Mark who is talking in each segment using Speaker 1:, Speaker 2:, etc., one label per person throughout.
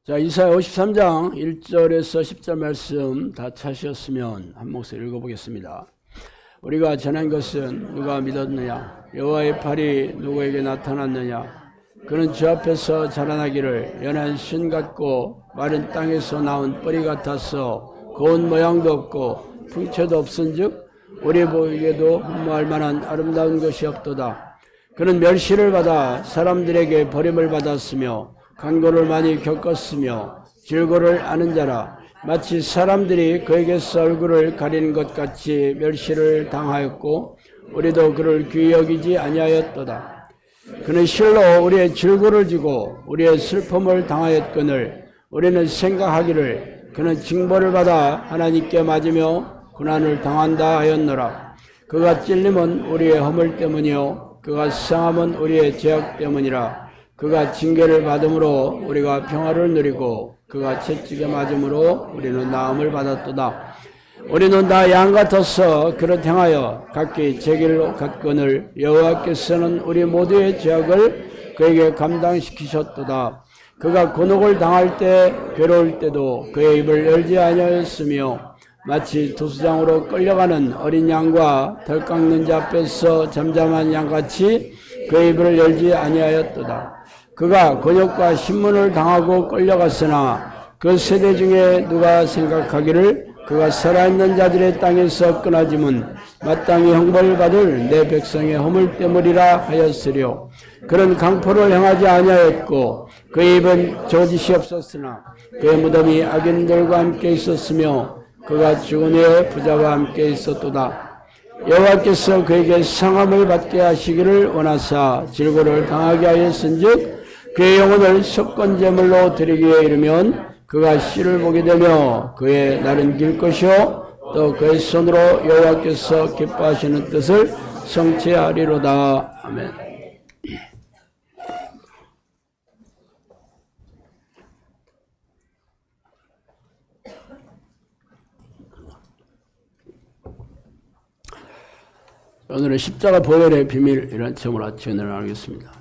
Speaker 1: 자, 이사야 53장 1절에서 10절 말씀 다 찾으셨으면 한 목소리 읽어보겠습니다. 우리가 전한 것은 누가 믿었느냐? 여호와의 팔이 누구에게 나타났느냐? 그는 주 앞에서 자라나기를 연한 신 같고 마른 땅에서 나온 뿌리 같아서 고운 모양도 없고 풍채도 없은즉 우리 보기에도 흠모할 만한 아름다운 것이 없도다. 그는 멸시를 받아 사람들에게 버림을 받았으며 간고를 많이 겪었으며 질고를 아는 자라. 마치 사람들이 그에게서 얼굴을 가리는 것 같이 멸시를 당하였고 우리도 그를 귀히 여기지 아니하였도다. 그는 실로 우리의 질고를 지고 우리의 슬픔을 당하였거늘 우리는 생각하기를 그는 징벌을 받아 하나님께 맞으며 고난을 당한다 하였노라. 그가 찔림은 우리의 허물 때문이요 그가 상함은 우리의 죄악 때문이라. 그가 징계를 받음으로 우리가 평화를 누리고 그가 채찍에 맞음으로 우리는 나음을 받았도다. 우리는 다 양 같아서 그릇 행하여 각기 제 길로 갔거늘 여호와께서는 우리 모두의 죄악을 그에게 감당시키셨도다. 그가 곤혹을 당할 때 괴로울 때도 그의 입을 열지 아니하였으며 마치 투수장으로 끌려가는 어린 양과 덜 깎는 자 앞에서 잠잠한 양같이 그의 입을 열지 아니하였도다. 그가 곤욕과 신문을 당하고 끌려갔으나 그 세대 중에 누가 생각하기를 그가 살아있는 자들의 땅에서 끊어짐은 마땅히 형벌을 받을 내 백성의 허물 때문이라 하였으려. 그는 강포를 행하지 아니하였고 그의 입은 저짓이 없었으나 그의 무덤이 악인들과 함께 있었으며 그가 죽은 후에 부자와 함께 있었도다. 여호와께서 그에게 상함을 받게 하시기를 원하사 질고를 당하게 하였은즉 그의 영혼을 석권제물로 드리기에 이르면 그가 씨를 보게 되며 그의 날은 길 것이요 또 그의 손으로 여호와께서 기뻐하시는 뜻을 성취하리로다. 아멘. 오늘은 십자가 보혈의 비밀이라는 제목으로 아침에 나누겠습니다.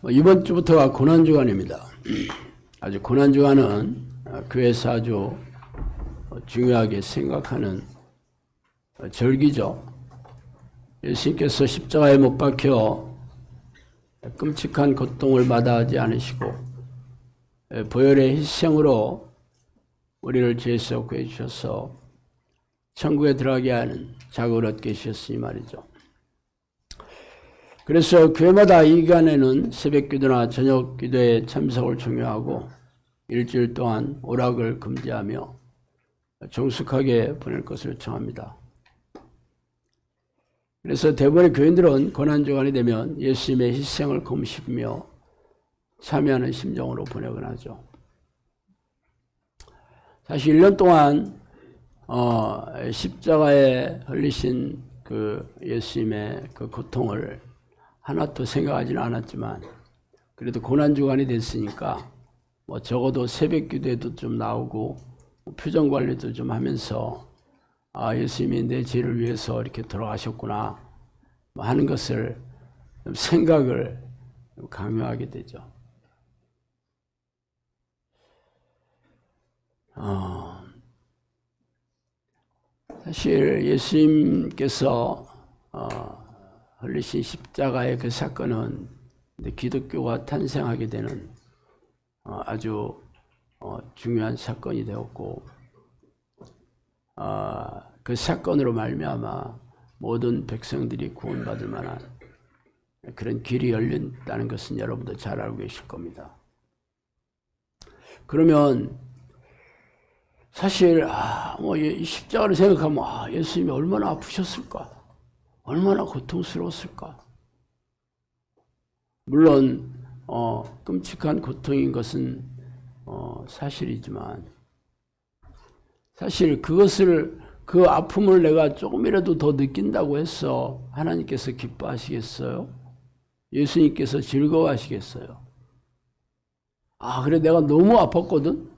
Speaker 1: 이번 주부터가 고난주간입니다. 아주 고난주간은 교회에서 아주 중요하게 생각하는 절기죠. 예수님께서 십자가에 못 박혀 끔찍한 고통을 마다하지 않으시고 보혈의 희생으로 우리를 죄에서 구해주셔서 천국에 들어가게 하는 자격을 얻게 하셨으니 말이죠. 그래서 교회마다 이 기간에는 새벽기도나 저녁기도에 참석을 중요하고 일주일 동안 오락을 금지하며 정숙하게 보낼 것을 요청합니다. 그래서 대부분의 교인들은 고난주간이 되면 예수님의 희생을 곰씹으며 참여하는 심정으로 보내곤 하죠. 사실 1년 동안 십자가에 흘리신 그 예수님의 그 고통을 하나도 생각하지는 않았지만 그래도 고난주간이 됐으니까 뭐 적어도 새벽기도에도 좀 나오고 표정관리도 좀 하면서 예수님이 내 죄를 위해서 이렇게 돌아가셨구나 하는 것을 좀 생각을 강요하게 되죠. 사실 예수님께서 흘리신 십자가의 그 사건은 기독교가 탄생하게 되는 아주 중요한 사건이 되었고 그 사건으로 말미암아 모든 백성들이 구원받을 만한 그런 길이 열린다는 것은 여러분도 잘 알고 계실 겁니다. 그러면 사실 이 십자가를 생각하면 예수님이 얼마나 아프셨을까? 얼마나 고통스러웠을까? 물론 끔찍한 고통인 것은 사실이지만 사실 그 아픔을 내가 조금이라도 더 느낀다고 해서 하나님께서 기뻐하시겠어요? 예수님께서 즐거워하시겠어요? 그래 내가 너무 아팠거든?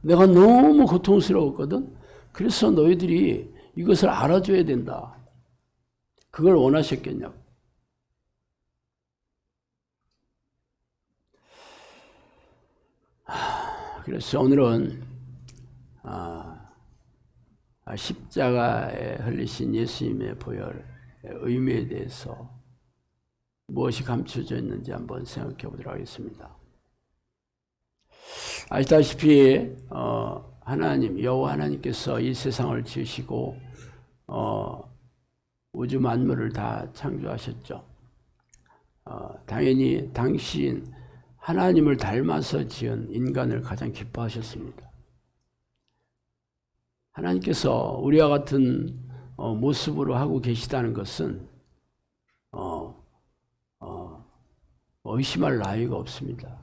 Speaker 1: 내가 너무 고통스러웠거든? 그래서 너희들이 이것을 알아줘야 된다. 그걸 원하셨겠냐고. 그래서 오늘은 십자가에 흘리신 예수님의 보혈의 의미에 대해서 무엇이 감춰져 있는지 한번 생각해 보도록 하겠습니다. 아시다시피 하나님, 여호와 하나님께서 이 세상을 지으시고 우주 만물을 다 창조하셨죠. 당연히 당신 하나님을 닮아서 지은 인간을 가장 기뻐하셨습니다. 하나님께서 우리와 같은 모습으로 하고 계시다는 것은 의심할 나위가 없습니다.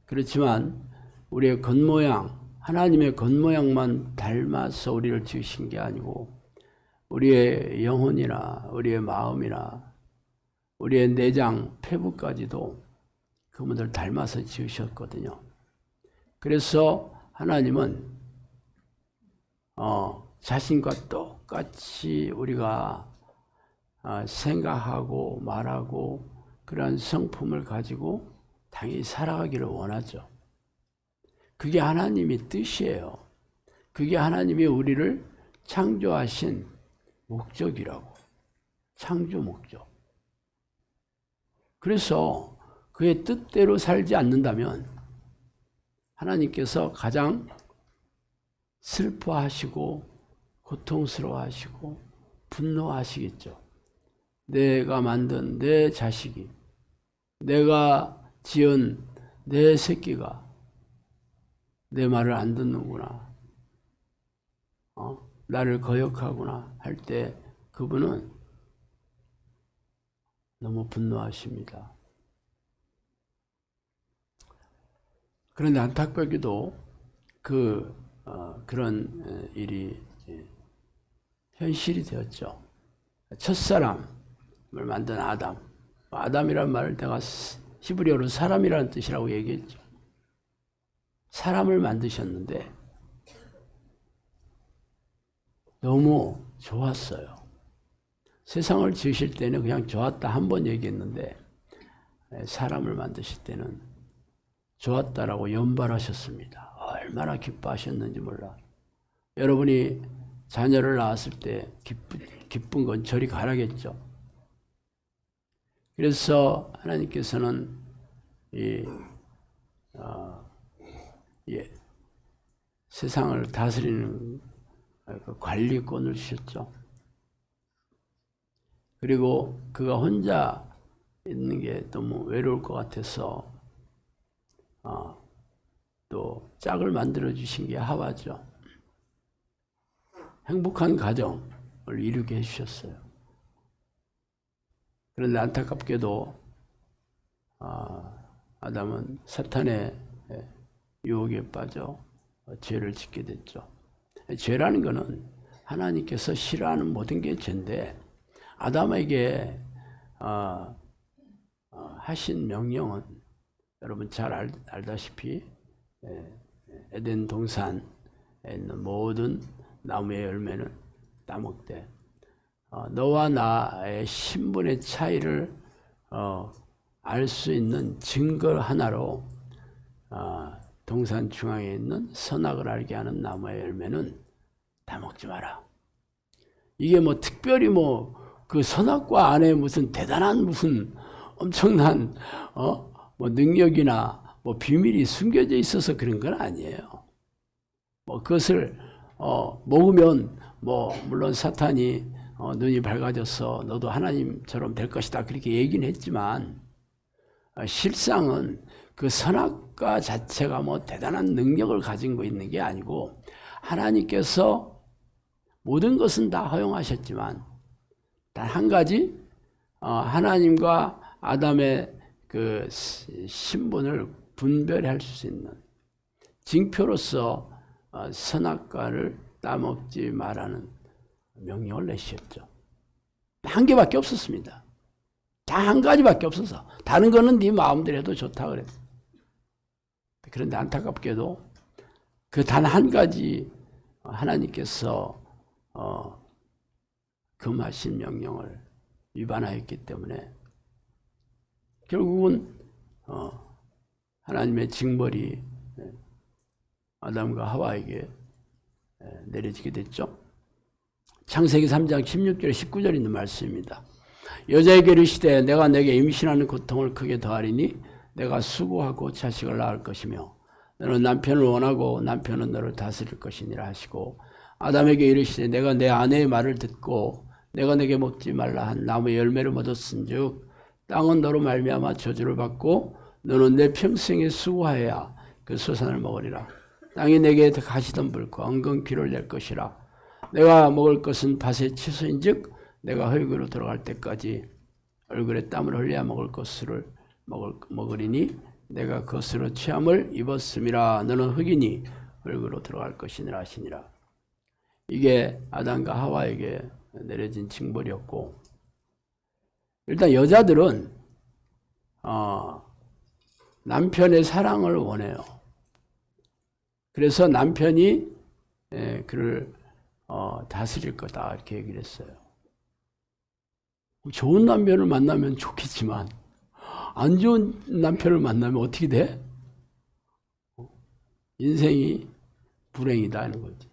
Speaker 1: 그렇지만 우리의 겉모양, 하나님의 겉모양만 닮아서 우리를 지으신 게 아니고 우리의 영혼이나 우리의 마음이나 우리의 내장, 폐부까지도 그분들 닮아서 지으셨거든요. 그래서 하나님은 자신과 똑같이 우리가 생각하고 말하고 그러한 성품을 가지고 당연히 살아가기를 원하죠. 그게 하나님의 뜻이에요. 그게 하나님이 우리를 창조하신 목적이라고. 창조 목적. 그래서 그의 뜻대로 살지 않는다면 하나님께서 가장 슬퍼하시고 고통스러워하시고 분노하시겠죠. 내가 만든 내 자식이, 내가 지은 내 새끼가 내 말을 안 듣는구나, 나를 거역하구나 할 때 그분은 너무 분노하십니다. 그런데 안타깝게도 그런 일이 현실이 되었죠. 첫사람을 만든 아담. 아담이란 말을 내가 히브리어로 사람이라는 뜻이라고 얘기했죠. 사람을 만드셨는데 너무 좋았어요. 세상을 지으실 때는 그냥 좋았다 한 번 얘기했는데 사람을 만드실 때는 좋았다라고 연발하셨습니다. 얼마나 기뻐하셨는지 몰라. 여러분이 자녀를 낳았을 때 기쁜 건 저리 가라겠죠. 그래서 하나님께서는 세상을 다스리는 관리권을 주셨죠. 그리고 그가 혼자 있는 게 너무 외로울 것 같아서 또 짝을 만들어 주신 게 하와죠. 행복한 가정을 이루게 해주셨어요. 그런데 안타깝게도 아담은 사탄의 유혹에 빠져 죄를 짓게 됐죠. 죄라는 것은 하나님께서 싫어하는 모든 게 죄인데 아담에게 하신 명령은 여러분 잘 알다시피 에덴 동산에 있는 모든 나무의 열매는 따먹되 너와 나의 신분의 차이를 알 수 있는 증거 하나로 동산 중앙에 있는 선악을 알게 하는 나무의 열매는 따먹지 마라. 이게 뭐 특별히 그 선악과 안에 무슨 대단한 무슨 엄청난 뭐 능력이나 뭐 비밀이 숨겨져 있어서 그런 건 아니에요. 뭐 그것을 먹으면 뭐 물론 사탄이 눈이 밝아져서 너도 하나님처럼 될 것이다 그렇게 얘기는 했지만 실상은 그 선악과 자체가 뭐 대단한 능력을 가진 거 있는 게 아니고 하나님께서 모든 것은 다 허용하셨지만 단 한 가지 하나님과 아담의 그 신분을 분별할 수 있는 징표로서 선악과를 따먹지 말라는 명령을 내셨죠. 한 개밖에 없었습니다. 다 한 가지밖에 없어서 다른 거는 네 마음대로 해도 좋다 그랬어. 그런데 안타깝게도 그 단 한 가지 하나님께서 금하신 명령을 위반하였기 때문에 결국은 하나님의 징벌이 아담과 하와에게 내려지게 됐죠. 창세기 3장 16절 19절 있는 말씀입니다. 여자에게 이르시되 내가 내게 임신하는 고통을 크게 더하리니 내가 수고하고 자식을 낳을 것이며 너는 남편을 원하고 남편은 너를 다스릴 것이니라 하시고 아담에게 이르시되 내가 내 아내의 말을 듣고 내가 내게 먹지 말라 한 나무의 열매를 얻었은즉 땅은 너로 말미암아 저주를 받고 너는 내 평생에 수고하여야 그 소산을 먹으리라. 땅이 내게 가시던 불과 엉겅 귀를 낼 것이라. 내가 먹을 것은 밭의 채소인즉 내가 흙으로 들어갈 때까지 얼굴에 땀을 흘려야 먹을 것을 먹으리니 내가 그것으로 취함을 입었음이라. 너는 흙이니 흙으로 들어갈 것이니라 하시니라. 이게 아담과 하와에게 내려진 징벌이었고, 일단 여자들은 남편의 사랑을 원해요. 그래서 남편이 그를 다스릴 거다 이렇게 얘기를 했어요. 좋은 남편을 만나면 좋겠지만 안 좋은 남편을 만나면 어떻게 돼? 인생이 불행이다 하는 거지.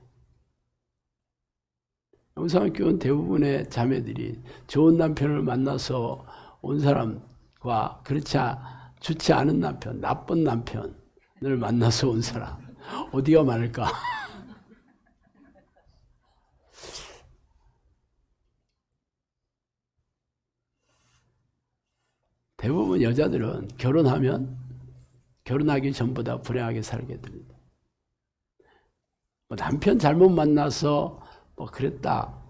Speaker 1: 영상교원 대부분의 자매들이 좋은 남편을 만나서 온 사람과 좋지 않은 남편, 나쁜 남편을 만나서 온 사람 어디가 많을까? 대부분 여자들은 결혼하기 전보다 불행하게 살게 됩니다. 남편 잘못 만나서 그랬다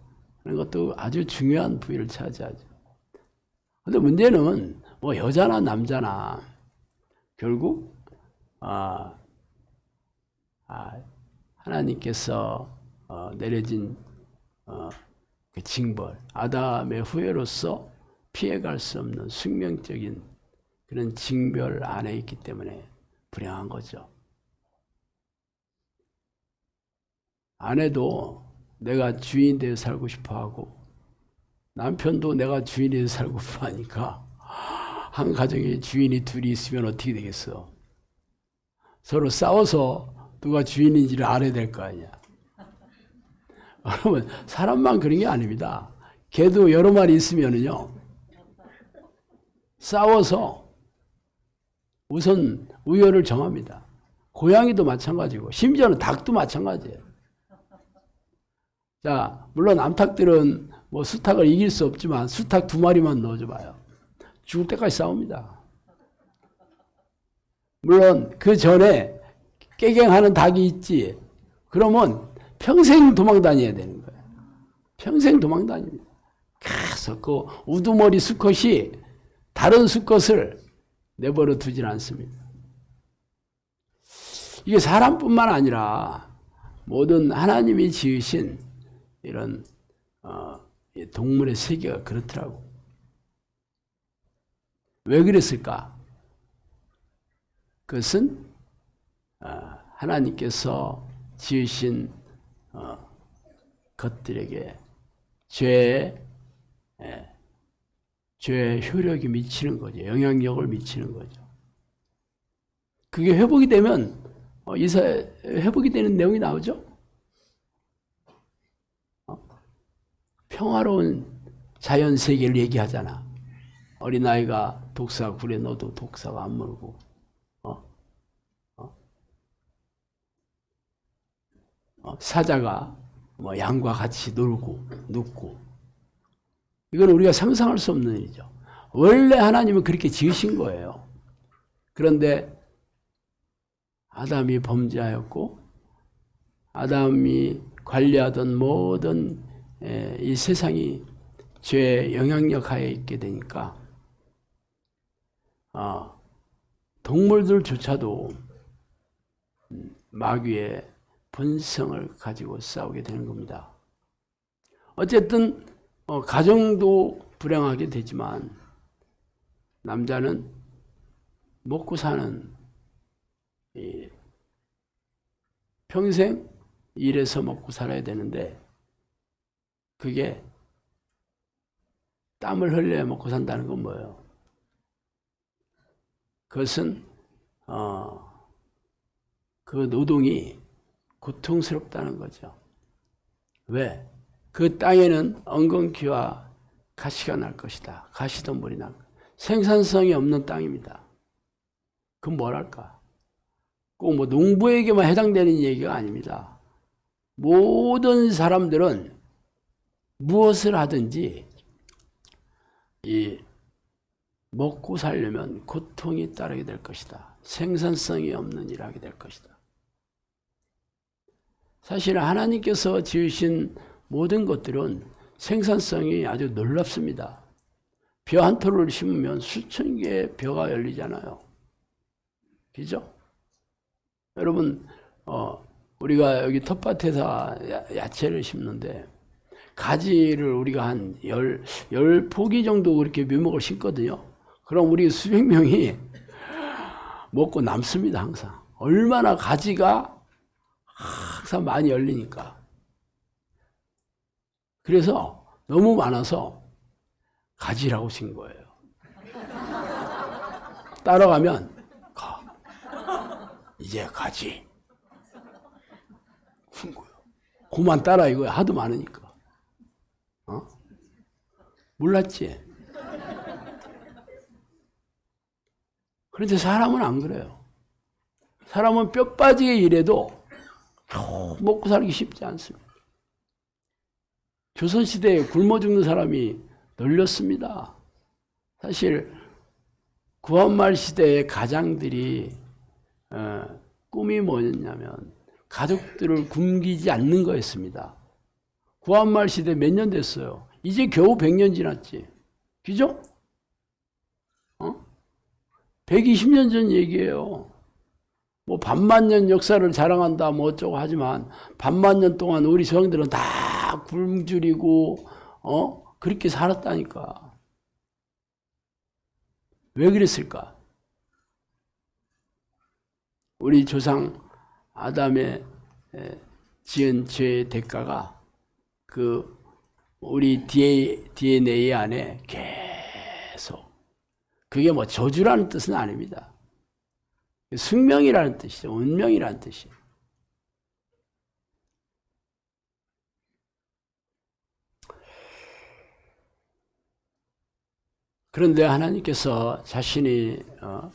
Speaker 1: 하는 것도 아주 중요한 부위를 차지하죠. 근데 문제는 여자나 남자나 결국 하나님께서 내려진 그 징벌, 아담의 후예로서 피해갈 수 없는 숙명적인 그런 징벌 안에 있기 때문에 불행한 거죠. 아내도 내가 주인 되어 살고 싶어 하고 남편도 내가 주인이 되어 살고 싶어 하니까 한 가정에 주인이 둘이 있으면 어떻게 되겠어? 서로 싸워서 누가 주인인지를 알아야 될 거 아니야. 그러면 사람만 그런 게 아닙니다. 개도 여러 마리 있으면은요 싸워서 우선 우열을 정합니다. 고양이도 마찬가지고 심지어는 닭도 마찬가지예요. 자, 물론 암탉들은 수탉을 이길 수 없지만 수탉 2마리만 넣어줘 봐요. 죽을 때까지 싸웁니다. 물론 그 전에 깨갱하는 닭이 있지. 그러면 평생 도망 다녀야 되는 거예요. 평생 도망 다닙니다. 계속 그 우두머리 수컷이 다른 수컷을 내버려 두질 않습니다. 이게 사람뿐만 아니라 모든 하나님이 지으신 이런 동물의 세계가 그렇더라고. 왜 그랬을까? 그것은 하나님께서 지으신 것들에게 죄의 효력이 미치는 거죠. 영향력을 미치는 거죠. 그게 회복이 되면 회복이 되는 내용이 나오죠. 평화로운 자연 세계를 얘기하잖아. 어린아이가 독사 굴에 넣어도 독사가 안 물고, 사자가 양과 같이 놀고 눕고. 이건 우리가 상상할 수 없는 일이죠. 원래 하나님은 그렇게 지으신 거예요. 그런데 아담이 범죄하였고 아담이 관리하던 모든 이 세상이 죄의 영향력 하에 있게 되니까 동물들조차도 마귀의 본성을 가지고 싸우게 되는 겁니다. 어쨌든 가정도 불행하게 되지만 남자는 먹고 사는 평생 일해서 먹고 살아야 되는데 그게 땀을 흘려야 먹고 산다는 건 뭐예요? 그것은 그 노동이 고통스럽다는 거죠. 왜? 그 땅에는 엉겅퀴와 가시가 날 것이다. 가시덤불이 날 것이다. 생산성이 없는 땅입니다. 그건 뭐랄까? 꼭 뭐 농부에게만 해당되는 얘기가 아닙니다. 모든 사람들은 무엇을 하든지 이 먹고 살려면 고통이 따르게 될 것이다. 생산성이 없는 일을 하게 될 것이다. 사실 하나님께서 지으신 모든 것들은 생산성이 아주 놀랍습니다. 벼 한 톨을 심으면 수천 개의 벼가 열리잖아요. 그죠? 여러분, 우리가 여기 텃밭에서 야채를 심는데 가지를 우리가 한 10포기 정도 그렇게 묘목을 심거든요. 그럼 우리 수백 명이 먹고 남습니다, 항상. 얼마나 가지가 항상 많이 열리니까. 그래서 너무 많아서 가지라고 친 거예요. 따라가면 이제 가지. 푼 거예요. 그만 따라 이거야. 하도 많으니까. 몰랐지? 그런데 사람은 안 그래요. 사람은 뼈 빠지게 일해도 먹고 살기 쉽지 않습니다. 조선시대에 굶어 죽는 사람이 널렸습니다. 사실 구한말 시대의 가장들이 꿈이 뭐였냐면 가족들을 굶기지 않는 거였습니다. 구한말 시대 몇 년 됐어요? 이제 겨우 100년 지났지. 그죠? 120년 전 얘기예요. 뭐 반만 년 역사를 자랑한다 뭐 어쩌고 하지만 반만 년 동안 우리 조상들은 다 굶주리고 그렇게 살았다니까. 왜 그랬을까? 우리 조상 아담의 지은 죄의 대가가 그 우리 DNA 안에 계속, 그게 뭐 저주라는 뜻은 아닙니다. 숙명이라는 뜻이죠. 운명이라는 뜻이에요. 그런데 하나님께서 자신이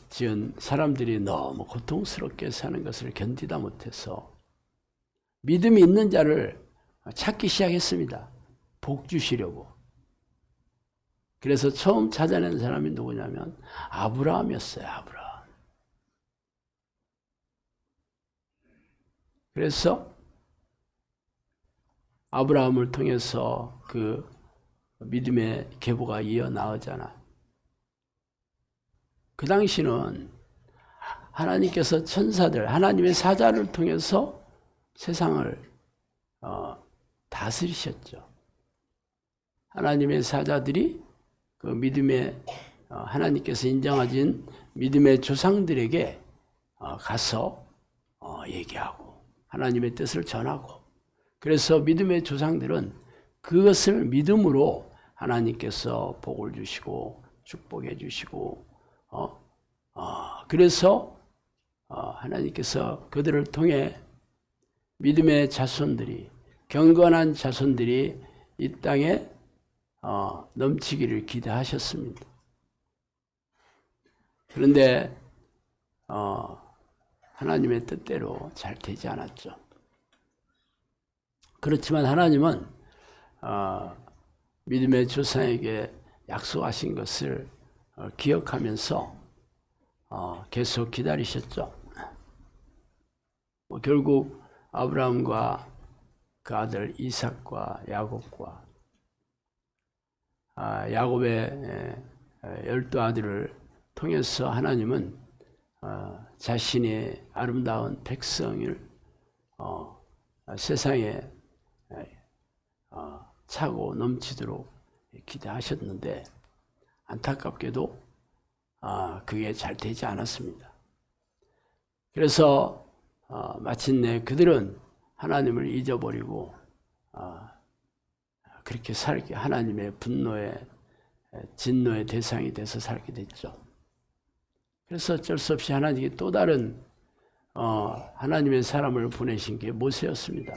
Speaker 1: 지은 사람들이 너무 고통스럽게 사는 것을 견디다 못해서 믿음이 있는 자를 찾기 시작했습니다. 복 주시려고. 그래서 처음 찾아낸 사람이 누구냐면 아브라함이었어요. 아브라함. 그래서 아브라함을 통해서 그 믿음의 계보가 이어나오잖아. 그 당시는 하나님께서 천사들, 하나님의 사자를 통해서 세상을 다스리셨죠. 하나님의 사자들이 그 믿음의 하나님께서 인정하신 믿음의 조상들에게 가서 얘기하고 하나님의 뜻을 전하고, 그래서 믿음의 조상들은 그것을 믿음으로 하나님께서 복을 주시고 축복해 주시고 그래서 하나님께서 그들을 통해 믿음의 자손들이, 경건한 자손들이 이 땅에 넘치기를 기대하셨습니다. 그런데 하나님의 뜻대로 잘 되지 않았죠. 그렇지만 하나님은 믿음의 조상에게 약속하신 것을 기억하면서 계속 기다리셨죠. 결국 아브라함과 그 아들 이삭과 야곱과 야곱의 12아들을 통해서 하나님은 자신의 아름다운 백성을 세상에 차고 넘치도록 기대하셨는데 안타깝게도 그게 잘 되지 않았습니다. 그래서 마침내 그들은 하나님을 잊어버리고 그렇게 살게, 하나님의 분노의 진노의 대상이 돼서 살게 됐죠. 그래서 어쩔 수 없이 하나님이 또 다른 하나님의 사람을 보내신 게 모세였습니다.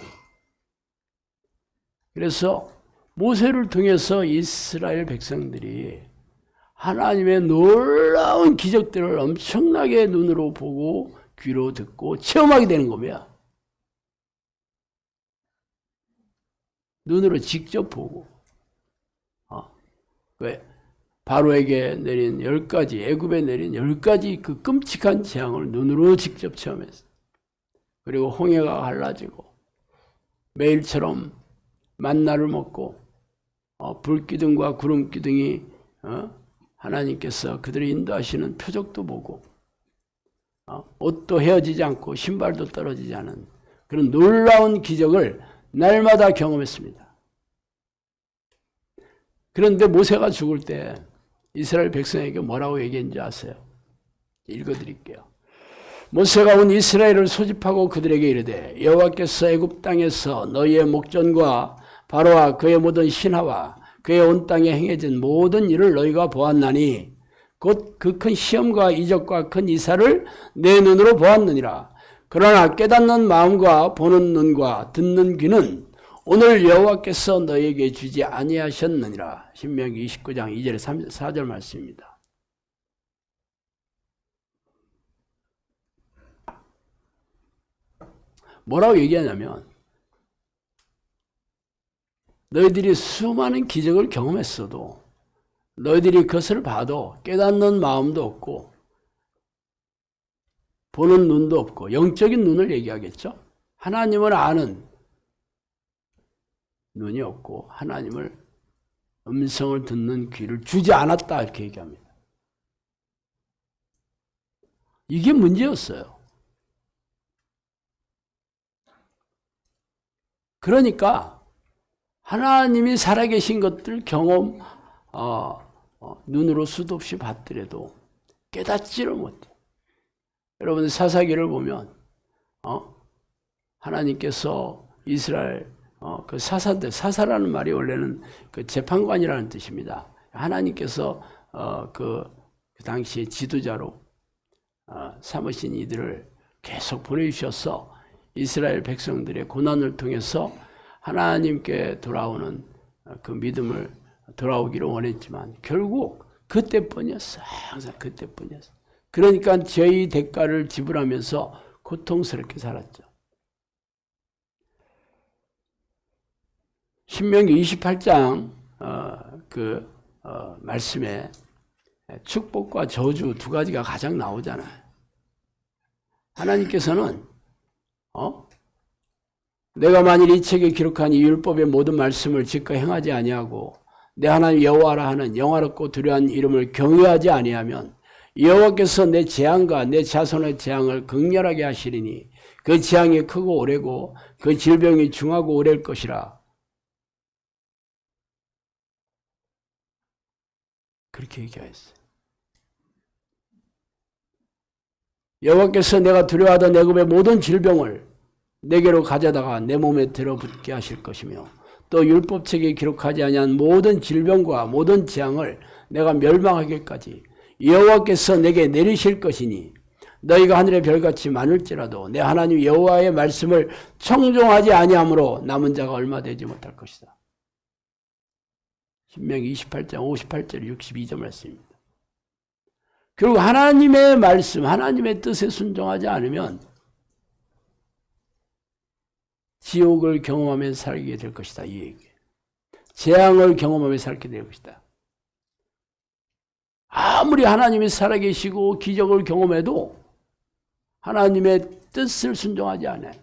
Speaker 1: 그래서 모세를 통해서 이스라엘 백성들이 하나님의 놀라운 기적들을 엄청나게 눈으로 보고 귀로 듣고 체험하게 되는 겁니다. 눈으로 직접 보고. 왜? 바로에게 내린 10가지, 애굽에 내린 10가지 그 끔찍한 재앙을 눈으로 직접 체험했어요. 그리고 홍해가 갈라지고 매일처럼 만나를 먹고 불기둥과 구름기둥이 하나님께서 그들을 인도하시는 표적도 보고 옷도 헤어지지 않고 신발도 떨어지지 않은 그런 놀라운 기적을 날마다 경험했습니다. 그런데 모세가 죽을 때 이스라엘 백성에게 뭐라고 얘기했는지 아세요? 읽어드릴게요. 모세가 온 이스라엘을 소집하고 그들에게 이르되 여호와께서 애굽 땅에서 너희의 목전과 바로와 그의 모든 신하와 그의 온 땅에 행해진 모든 일을 너희가 보았나니 곧 그 큰 시험과 이적과 큰 이사를 내 눈으로 보았느니라. 그러나 깨닫는 마음과 보는 눈과 듣는 귀는 오늘 여호와께서 너희에게 주지 아니하셨느니라. 신명기 29장 2절에 4절 말씀입니다. 뭐라고 얘기하냐면 너희들이 수많은 기적을 경험했어도 너희들이 그것을 봐도 깨닫는 마음도 없고 보는 눈도 없고 영적인 눈을 얘기하겠죠. 하나님을 아는 눈이 없고 하나님을 음성을 듣는 귀를 주지 않았다 이렇게 얘기합니다. 이게 문제였어요. 그러니까 하나님이 살아계신 것들 경험 눈으로 수도 없이 봤더라도 깨닫지를 못해. 여러분 사사기를 보면 하나님께서 이스라엘 그 사사라는 말이 원래는 그 재판관이라는 뜻입니다. 하나님께서 그 당시에 지도자로 삼으신 이들을 계속 보내주셔서 이스라엘 백성들의 고난을 통해서 하나님께 돌아오는 그 믿음을 돌아오기를 원했지만 결국 그때뿐이었어. 항상 그때뿐이었어. 그러니까 죄의 대가를 지불하면서 고통스럽게 살았죠. 신명기 28장 말씀에 축복과 저주 두 가지가 가장 나오잖아요. 하나님께서는 내가 만일 이 책에 기록한 이 율법의 모든 말씀을 지켜 행하지 아니하고 내 하나님 여호와라 하는 영화롭고 두려운 이름을 경외하지 아니하면 여호와께서 내 재앙과 내 자손의 재앙을 극렬하게 하시리니 그 재앙이 크고 오래고 그 질병이 중하고 오래일 것이라. 그렇게 얘기하였어요. 여호와께서 내가 두려워하던 애굽의 모든 질병을 내게로 가져다가 내 몸에 들어붙게 하실 것이며 또 율법책에 기록하지 아니한 모든 질병과 모든 재앙을 내가 멸망하기까지 여호와께서 내게 내리실 것이니 너희가 하늘의 별같이 많을지라도 내 하나님 여호와의 말씀을 청종하지 아니하므로 남은 자가 얼마 되지 못할 것이다. 신명기 28장 58절 62절 말씀입니다. 결국 하나님의 말씀, 하나님의 뜻에 순종하지 않으면 지옥을 경험하며 살게 될 것이다. 이 얘기. 재앙을 경험하며 살게 될 것이다. 아무리 하나님이 살아계시고 기적을 경험해도 하나님의 뜻을 순종하지 않아요.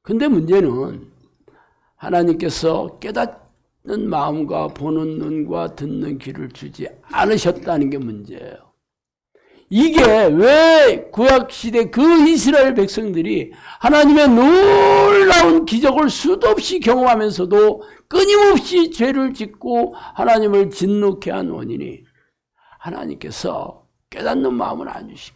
Speaker 1: 근데 문제는 하나님께서 깨닫는 마음과 보는 눈과 듣는 귀를 주지 않으셨다는 게 문제예요. 이게 왜 구약시대 그 이스라엘 백성들이 하나님의 놀라운 기적을 수도 없이 경험하면서도 끊임없이 죄를 짓고 하나님을 진노케 한 원인이 하나님께서 깨닫는 마음을 안 주시고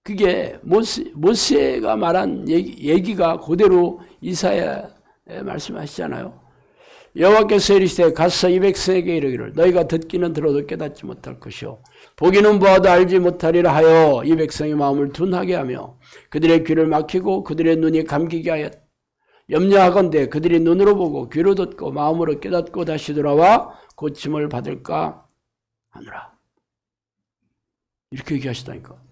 Speaker 1: 그게 모세가 말한 얘기가 그대로 이사야에 말씀하시잖아요. 여호와께서 이르시되 가서 이 백성에게 이르기를 너희가 듣기는 들어도 깨닫지 못할 것이요 보기는 보아도 알지 못하리라 하여 이 백성의 마음을 둔하게 하며 그들의 귀를 막히고 그들의 눈이 감기게 하였다. 염려하건대 그들이 눈으로 보고 귀로 듣고 마음으로 깨닫고 다시 돌아와 고침을 받을까 하느라. 이렇게 얘기하시다니까.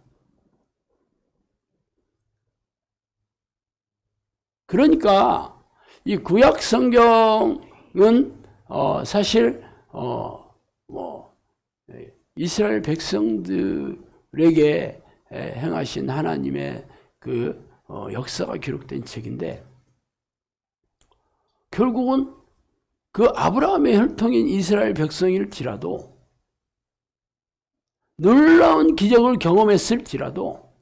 Speaker 1: 그러니까 이 구약 성경은 사실 이스라엘 백성들에게 행하신 하나님의 그 역사가 기록된 책인데 결국은 그 아브라함의 혈통인 이스라엘 백성일지라도 놀라운 기적을 경험했을지라도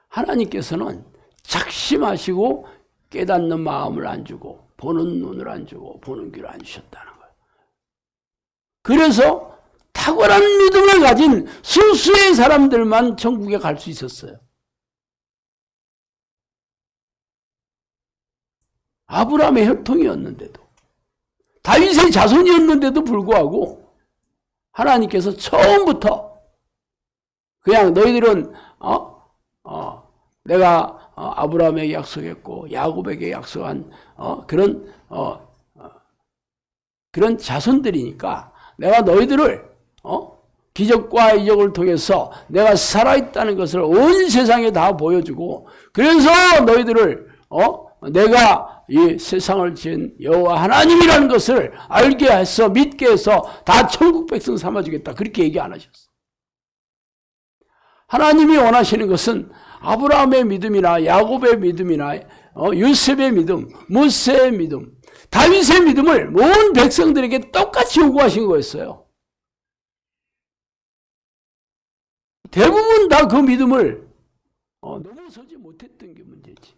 Speaker 1: 하나님께서는 작심하시고 깨닫는 마음을 안 주고 보는 눈을 안 주고 보는 귀를 안 주셨다는 거예요. 그래서 탁월한 믿음을 가진 소수의 사람들만 천국에 갈 수 있었어요. 아브라함의 혈통이었는데도 다윗의 자손이었는데도 불구하고 하나님께서 처음부터 그냥 너희들은 내가 아브라함에게 약속했고 야곱에게 약속한 그런 자손들이니까 내가 너희들을 기적과 이적을 통해서 내가 살아있다는 것을 온 세상에 다 보여주고 그래서 너희들을 내가 이 세상을 지은 여호와 하나님이라는 것을 알게 해서 믿게 해서 다 천국 백성 삼아주겠다. 그렇게 얘기 안 하셨어. 하나님이 원하시는 것은 아브라함의 믿음이나 야곱의 믿음이나 요셉의 믿음, 모세의 믿음, 다윗의 믿음을 모든 백성들에게 똑같이 요구하신 거였어요. 대부분 다 그 믿음을 넘어서지 못했던 게 문제지.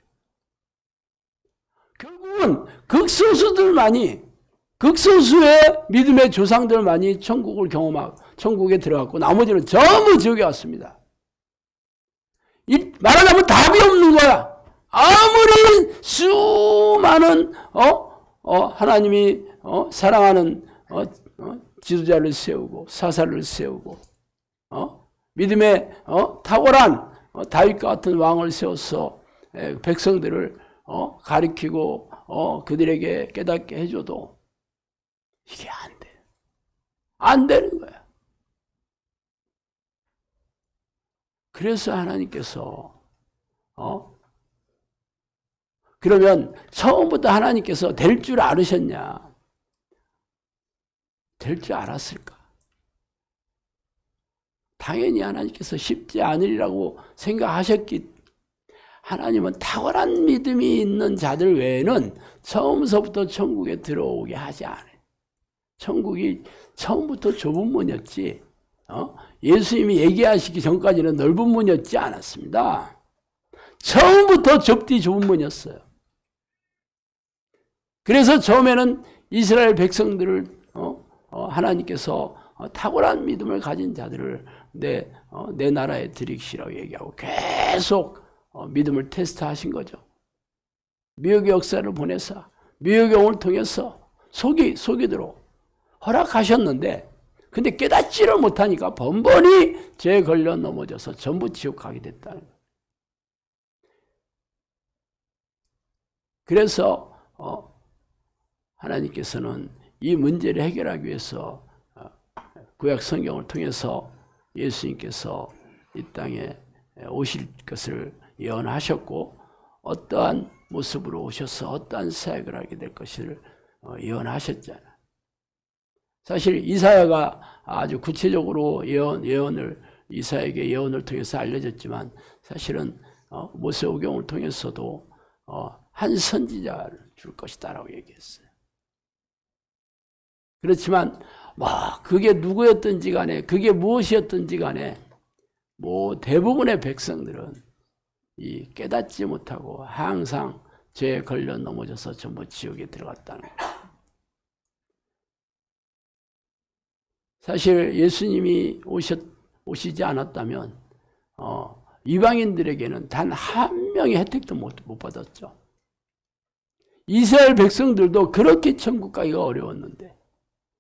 Speaker 1: 결국은 극소수의 믿음의 조상들만이 천국을 경험하고 천국에 들어갔고 나머지는 전부 지옥에 왔습니다. 말하자면 답이 없는 거야. 아무리 수많은 하나님이 사랑하는 지도자를 세우고 사사를 세우고 믿음의 탁월한 다윗과 같은 왕을 세워서 백성들을 가리키고 그들에게 깨닫게 해줘도 이게 안 돼. 안 되는 거야. 그래서 하나님께서 그러면 처음부터 하나님께서 될 줄 알으셨냐? 될 줄 알았을까? 당연히 하나님께서 쉽지 않으리라고 생각하셨기 하나님은 탁월한 믿음이 있는 자들 외에는 처음서부터 천국에 들어오게 하지 않아요. 천국이 처음부터 좁은 문이었지 예수님이 얘기하시기 전까지는 넓은 문이었지 않았습니다. 처음부터 좁디 좁은 문이었어요. 그래서 처음에는 이스라엘 백성들을 하나님께서 탁월한 믿음을 가진 자들을 내 나라에 들이시라고 얘기하고 계속 믿음을 테스트하신 거죠. 미혹의 역사를 보내사 미혹의 영을 통해서 속이도록 허락하셨는데 근데 깨닫지를 못하니까 번번이 죄에 걸려 넘어져서 전부 지옥 가게 됐다는 거예요. 그래서 하나님께서는 이 문제를 해결하기 위해서 구약 성경을 통해서 예수님께서 이 땅에 오실 것을 예언하셨고 어떠한 모습으로 오셔서 어떠한 사역을 하게 될 것을 예언하셨잖아요. 사실 이사야가 아주 구체적으로 예언을 이사야에게 예언을 통해서 알려졌지만 사실은 모세오경을 통해서도 한 선지자를 줄 것이다라고 얘기했어요. 그렇지만 그게 누구였든지 간에 그게 무엇이었든지 간에 대부분의 백성들은 이 깨닫지 못하고 항상 죄에 걸려 넘어져서 전부 지옥에 들어갔다는 거예요. 사실 예수님이 오시지 않았다면 이방인들에게는 단 한 명의 혜택도 못 받았죠. 이스라엘 백성들도 그렇게 천국 가기가 어려웠는데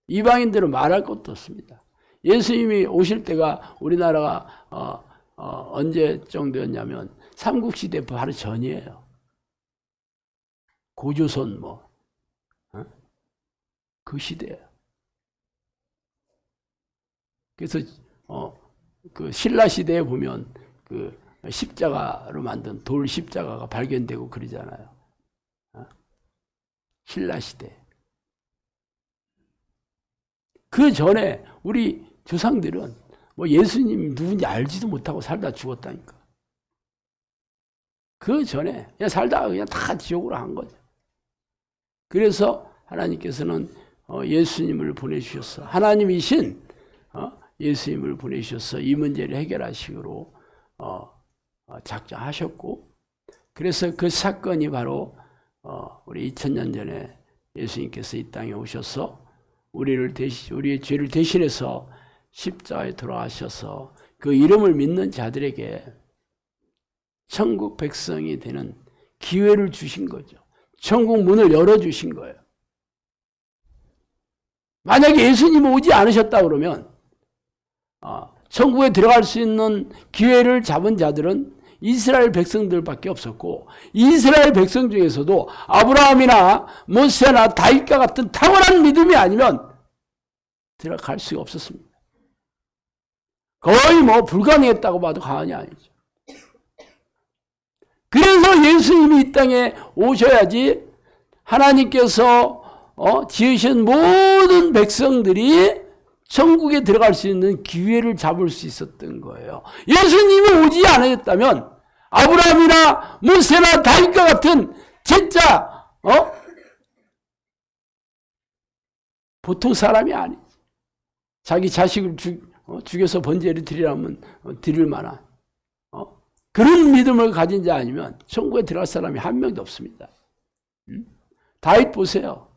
Speaker 1: 이방인들은 말할 것도 없습니다. 예수님이 오실 때가 우리나라가 언제 정도였냐면 삼국시대 바로 전이에요. 고조선 그 시대예요. 그래서 그 신라 시대에 보면 그 십자가로 만든 돌 십자가가 발견되고 그러잖아요. 신라 시대. 그 전에 우리 조상들은 예수님 누군지 알지도 못하고 살다 죽었다니까. 그 전에 그냥 살다가 그냥 다 지옥으로 한 거죠. 그래서 하나님께서는 예수님을 보내주셨어. 하나님이신 예수님을 보내주셔서 이 문제를 해결하시기로 작정하셨고, 그래서 그 사건이 바로 우리 2000년 전에 예수님께서 이 땅에 오셔서 우리의 죄를 대신해서 십자가에 돌아가셔서 그 이름을 믿는 자들에게 천국 백성이 되는 기회를 주신 거죠. 천국 문을 열어주신 거예요. 만약에 예수님이 오지 않으셨다 그러면 천국에 들어갈 수 있는 기회를 잡은 자들은 이스라엘 백성들밖에 없었고, 이스라엘 백성 중에서도 아브라함이나 모세나 다윗과 같은 탁월한 믿음이 아니면 들어갈 수가 없었습니다. 거의 불가능했다고 봐도 과언이 아니죠. 그래서 예수님이 이 땅에 오셔야지 하나님께서 지으신 모든 백성들이 천국에 들어갈 수 있는 기회를 잡을 수 있었던 거예요. 예수님이 오지 않았다면 아브라함이나 모세나 다윗과 같은 진짜 보통 사람이 아니지. 자기 자식을 죽여서 번제를 드리라면 드릴 만한 그런 믿음을 가진 자 아니면 천국에 들어갈 사람이 한 명도 없습니다. 다윗 보세요.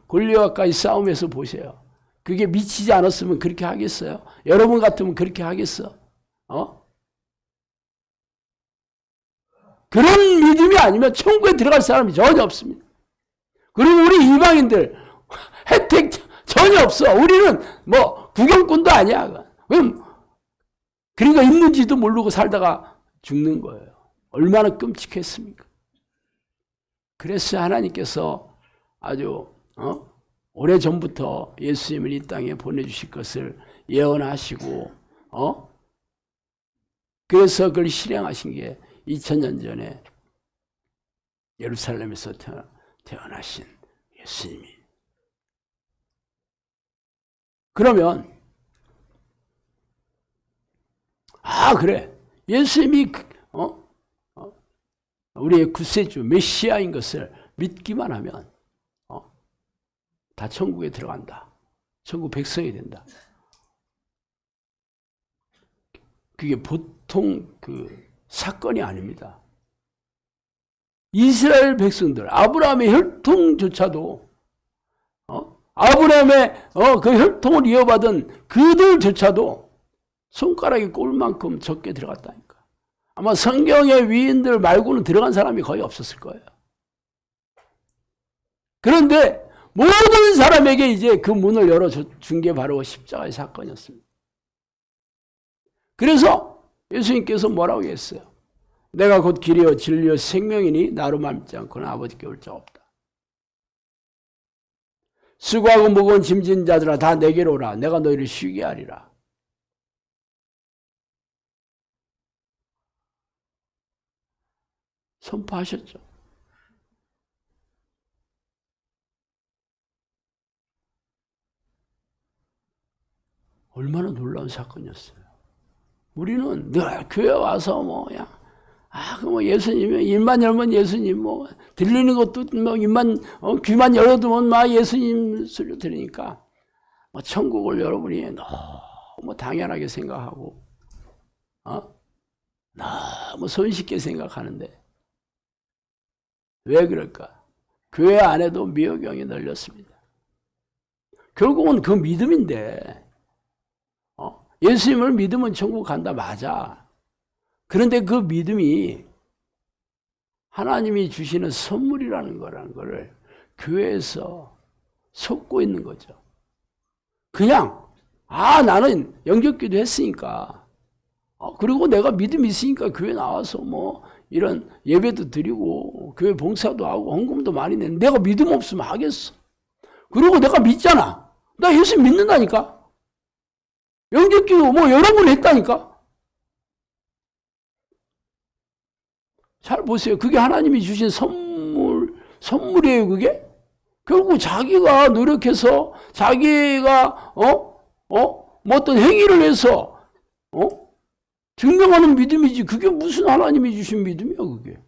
Speaker 1: 골리앗과의 싸움에서 보세요. 그게 미치지 않았으면 그렇게 하겠어요? 여러분 같으면 그렇게 하겠어? 그런 믿음이 아니면 천국에 들어갈 사람이 전혀 없습니다. 그리고 우리 이방인들 혜택 전혀 없어. 우리는 구경꾼도 아니야. 그러니까 있는지도 모르고 살다가 죽는 거예요. 얼마나 끔찍했습니까? 그래서 하나님께서 아주 오래전부터 예수님을 이 땅에 보내주실 것을 예언하시고 그래서 그걸 실행하신 게 2000년 전에 예루살렘에서 태어나신 예수님이. 그러면 그래, 예수님이 우리의 구세주 메시아인 것을 믿기만 하면 다 천국에 들어간다. 천국 백성이 된다. 그게 보통 사건이 아닙니다. 이스라엘 백성들, 아브라함의 혈통조차도 아브라함의 그 혈통을 이어받은 그들조차도 손가락이 꼽을 만큼 적게 들어갔다니까. 아마 성경의 위인들 말고는 들어간 사람이 거의 없었을 거예요. 그런데 모든 사람에게 이제 그 문을 열어준 게 바로 십자가의 사건이었습니다. 그래서 예수님께서 뭐라고 했어요? 내가 곧 길이요 진리요 생명이니 나로 말미암지 않고는 아버지께 올 자가 없다. 수고하고 무거운 짐진 자들아 다 내게로 오라. 내가 너희를 쉬게 하리라. 선포하셨죠. 얼마나 놀라운 사건이었어요. 우리는 늘 교회 와서 예수님, 입만 열면 예수님, 들리는 것도 입만, 귀만 열어두면 예수님 소리 들으니까, 천국을 여러분이 너무 당연하게 생각하고, 너무 손쉽게 생각하는데, 왜 그럴까? 교회 안에도 미호경이 널렸습니다. 결국은 그 믿음인데, 예수님을 믿으면 천국 간다, 맞아. 그런데 그 믿음이 하나님이 주시는 선물이라는 거를 교회에서 속고 있는 거죠. 그냥 나는 영접기도 했으니까 그리고 내가 믿음이 있으니까 교회 나와서 뭐 이런 예배도 드리고 교회 봉사도 하고 헌금도 많이 내는데 내가 믿음 없으면 하겠어. 그리고 내가 믿잖아. 나 예수 믿는다니까. 영접기도 뭐 여러 번 했다니까. 잘 보세요. 그게 하나님이 주신 선물이에요, 그게? 결국 자기가 노력해서 자기가 뭐 어떤 행위를 해서 증명하는 믿음이지. 그게 무슨 하나님이 주신 믿음이야, 그게.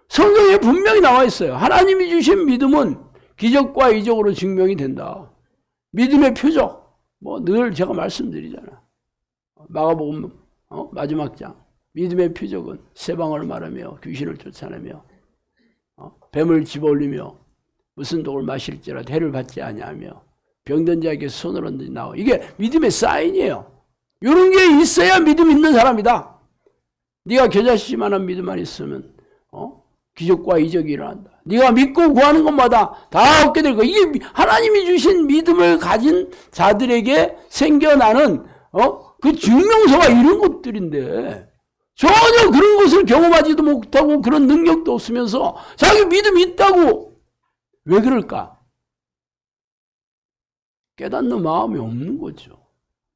Speaker 1: 성경에 분명히 나와 있어요. 하나님이 주신 믿음은 기적과 이적으로 증명이 된다. 믿음의 표적. 뭐 늘 제가 말씀드리잖아. 마가복음 마지막 장. 믿음의 표적은 세방을 말하며 귀신을 쫓아내며 뱀을 집어올리며 무슨 독을 마실지라도 해를 받지 아니하며 병든 자에게 손을 얹으니 나와. 이게 믿음의 사인이에요. 이런 게 있어야 믿음 있는 사람이다. 네가 겨자씨만한 믿음만 있으면 기적과 이적이 일어난다. 네가 믿고 구하는 것마다 다 얻게 될 거야. 이게 하나님이 주신 믿음을 가진 자들에게 생겨나는 그 증명서가 이런 것들인데 전혀 그런 것을 경험하지도 못하고 그런 능력도 없으면서 자기 믿음이 있다고. 왜 그럴까? 깨닫는 마음이 없는 거죠.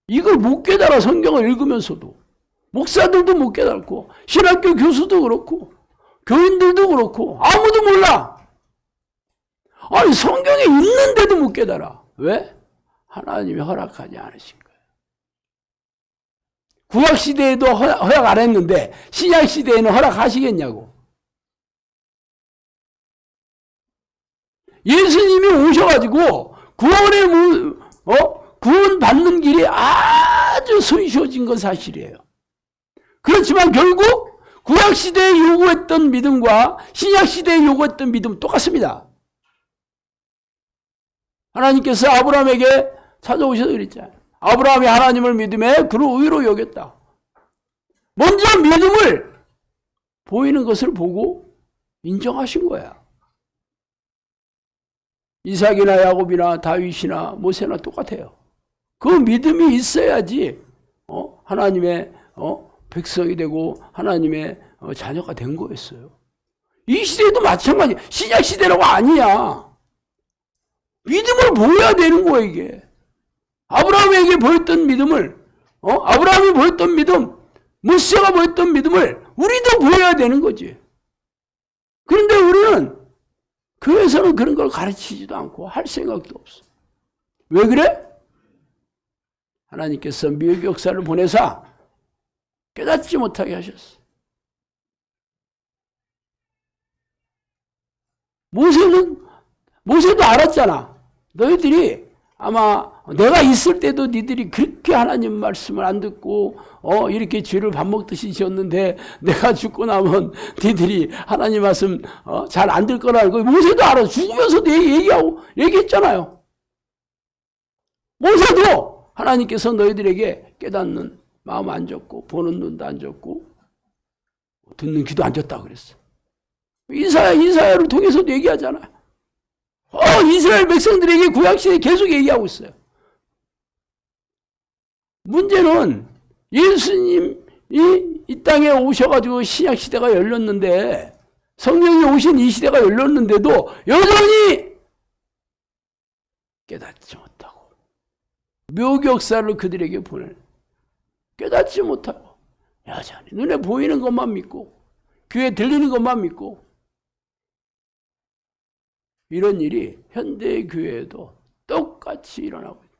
Speaker 1: 이걸 못 깨달아. 성경을 읽으면서도 목사들도 못 깨닫고 신학교 교수도 그렇고 교인들도 그렇고 아무도 몰라. 아니 성경에 있는데도 못 깨달아. 왜? 하나님이 허락하지 않으신 거예요. 구약시대에도 허락 안 했는데 신약시대에는 허락하시겠냐고. 예수님이 오셔가지고 구원 받는 길이 아주 손쉬워진 건 사실이에요. 그렇지만 결국 구약시대에 요구했던 믿음과 신약시대에 요구했던 믿음은 똑같습니다. 하나님께서 아브라함에게 찾아오셔서 그랬잖아요. 아브라함이 하나님을 믿음에 그로 의로 여겼다. 먼저 믿음을 보이는 것을 보고 인정하신 거야. 이삭이나 야곱이나 다윗이나 모세나 똑같아요. 그 믿음이 있어야지 하나님의 백성이 되고 하나님의 자녀가 된 거였어요. 이 시대도 마찬가지. 신약 시대라고 아니야. 믿음을 보여야 되는 거야 이게. 아브라함에게 보였던 믿음을 아브라함이 보였던 믿음, 모세가 보였던 믿음을 우리도 보여야 되는 거지. 그런데 우리는 교회에서는 그런 걸 가르치지도 않고 할 생각도 없어. 왜 그래? 하나님께서 미혹 역사를 보내사 깨닫지 못하게 하셨어. 모세도 알았잖아. 너희들이 아마 내가 있을 때도 니들이 그렇게 하나님 말씀을 안 듣고 이렇게 죄를 밥 먹듯이 지었는데 내가 죽고 나면 니들이 하나님 말씀 잘 안 들 거라 알고 모세도 알아. 죽으면서도 얘기했잖아요. 모세도 하나님께서 너희들에게 깨닫는 마음 안 줬고 보는 눈도 안 줬고 듣는 귀도 안 줬다 그랬어. 이사야를 통해서도 얘기하잖아. 이스라엘 백성들에게 구약시대에 계속 얘기하고 있어요. 문제는 예수님이 이 땅에 오셔가지고 신약시대가 열렸는데 성령이 오신 이 시대가 열렸는데도 여전히 깨닫지 못하고 묘역사를 그들에게 보내 깨닫지 못하고 여전히 눈에 보이는 것만 믿고 귀에 들리는 것만 믿고 이런 일이 현대 교회에도 똑같이 일어나고 있다.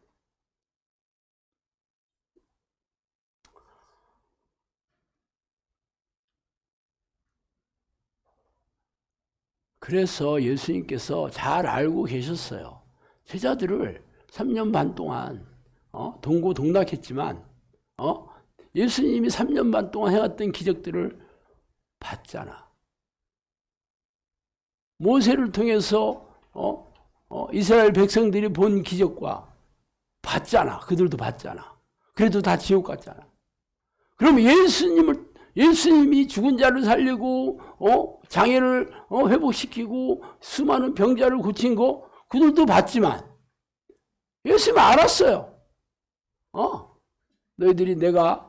Speaker 1: 그래서 예수님께서 잘 알고 계셨어요. 제자들을 3년 반 동안 동고동락했지만 예수님이 3년 반 동안 해왔던 기적들을 봤잖아. 모세를 통해서 이스라엘 백성들이 본 기적과 봤잖아. 그들도 봤잖아. 그래도 다 지옥 갔잖아. 그럼 예수님을 예수님이 죽은 자를 살리고 장애를 회복시키고 수많은 병자를 고친 거 그들도 봤지만 예수님 알았어요. 너희들이 내가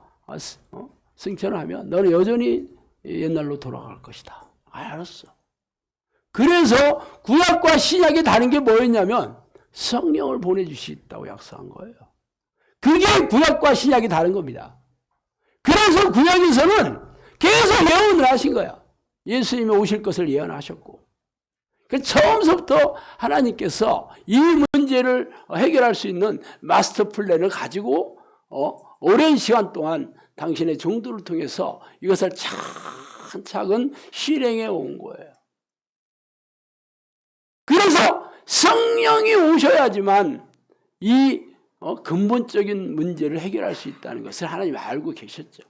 Speaker 1: 승천을 하면 너는 여전히 옛날로 돌아갈 것이다. 알았어. 그래서 구약과 신약이 다른 게 뭐였냐면 성령을 보내주시겠다고 약속한 거예요. 그게 구약과 신약이 다른 겁니다. 그래서 구약에서는 계속 예언을 하신 거야. 예수님이 오실 것을 예언하셨고. 처음부터 하나님께서 이 문제를 해결할 수 있는 마스터 플랜을 가지고 오랜 시간 동안 당신의 종들을 통해서 이것을 차근차근 실행해 온 거예요. 그래서 성령이 오셔야지만 이 근본적인 문제를 해결할 수 있다는 것을 하나님이 알고 계셨죠.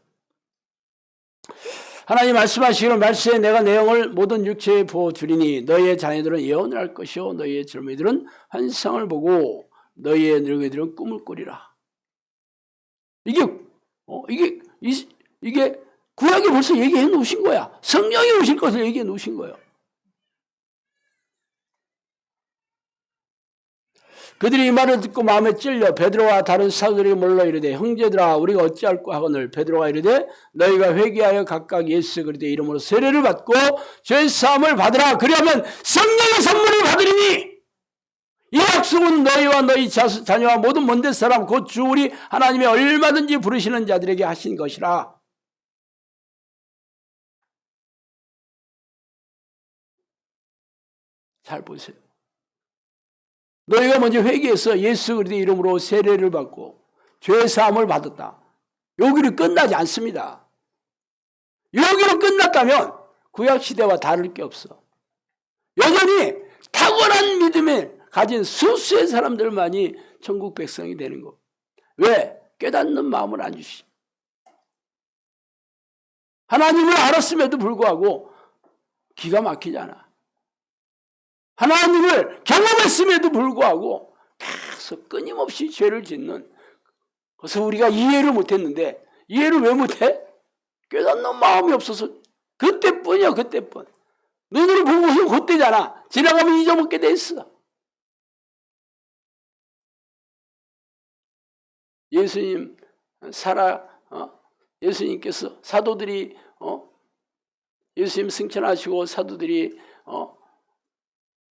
Speaker 1: 하나님 말씀하시기로 말세에 내가 내 영을 모든 육체에 부어주리니 너희의 자녀들은 예언을 할 것이요 너희의 젊은이들은 환상을 보고 너희의 늙은이들은 꿈을 꾸리라. 이게 구약에 벌써 얘기해 놓으신 거야. 성령이 오실 것을 얘기해 놓으신 거예요. 그들이 이 말을 듣고 마음에 찔려 베드로와 다른 사도들에게 몰라 이르되 형제들아 우리가 어찌할꼬 하거늘 베드로가 이르되 너희가 회개하여 각각 예수 그리스도의 이름으로 세례를 받고 죄 사함을 받으라. 그리하면 성령의 선물을 받으리니 이 약속은 너희와 너희 자녀와 모든 먼데 사람 곧 주 우리 하나님의 얼마든지 부르시는 자들에게 하신 것이라. 잘 보세요. 너희가 먼저 회개해서 예수 그리스도의 이름으로 세례를 받고 죄 사함을 받았다. 여기로 끝나지 않습니다. 여기로 끝났다면 구약 시대와 다를 게 없어. 여전히 탁월한 믿음을 가진 소수의 사람들만이 천국 백성이 되는 거. 왜? 깨닫는 마음을 안 주시. 하나님을 알았음에도 불구하고 기가 막히잖아. 하나님을 경험했음에도 불구하고 계속 끊임없이 죄를 짓는. 그래서 우리가 이해를 못했는데 이해를 왜 못해? 깨닫는 마음이 없어서 그때뿐이야. 그때뿐. 눈으로 보고서 그때잖아. 지나가면 잊어먹게 돼 있어. 예수님 예수님께서 사도들이 예수님 승천하시고 사도들이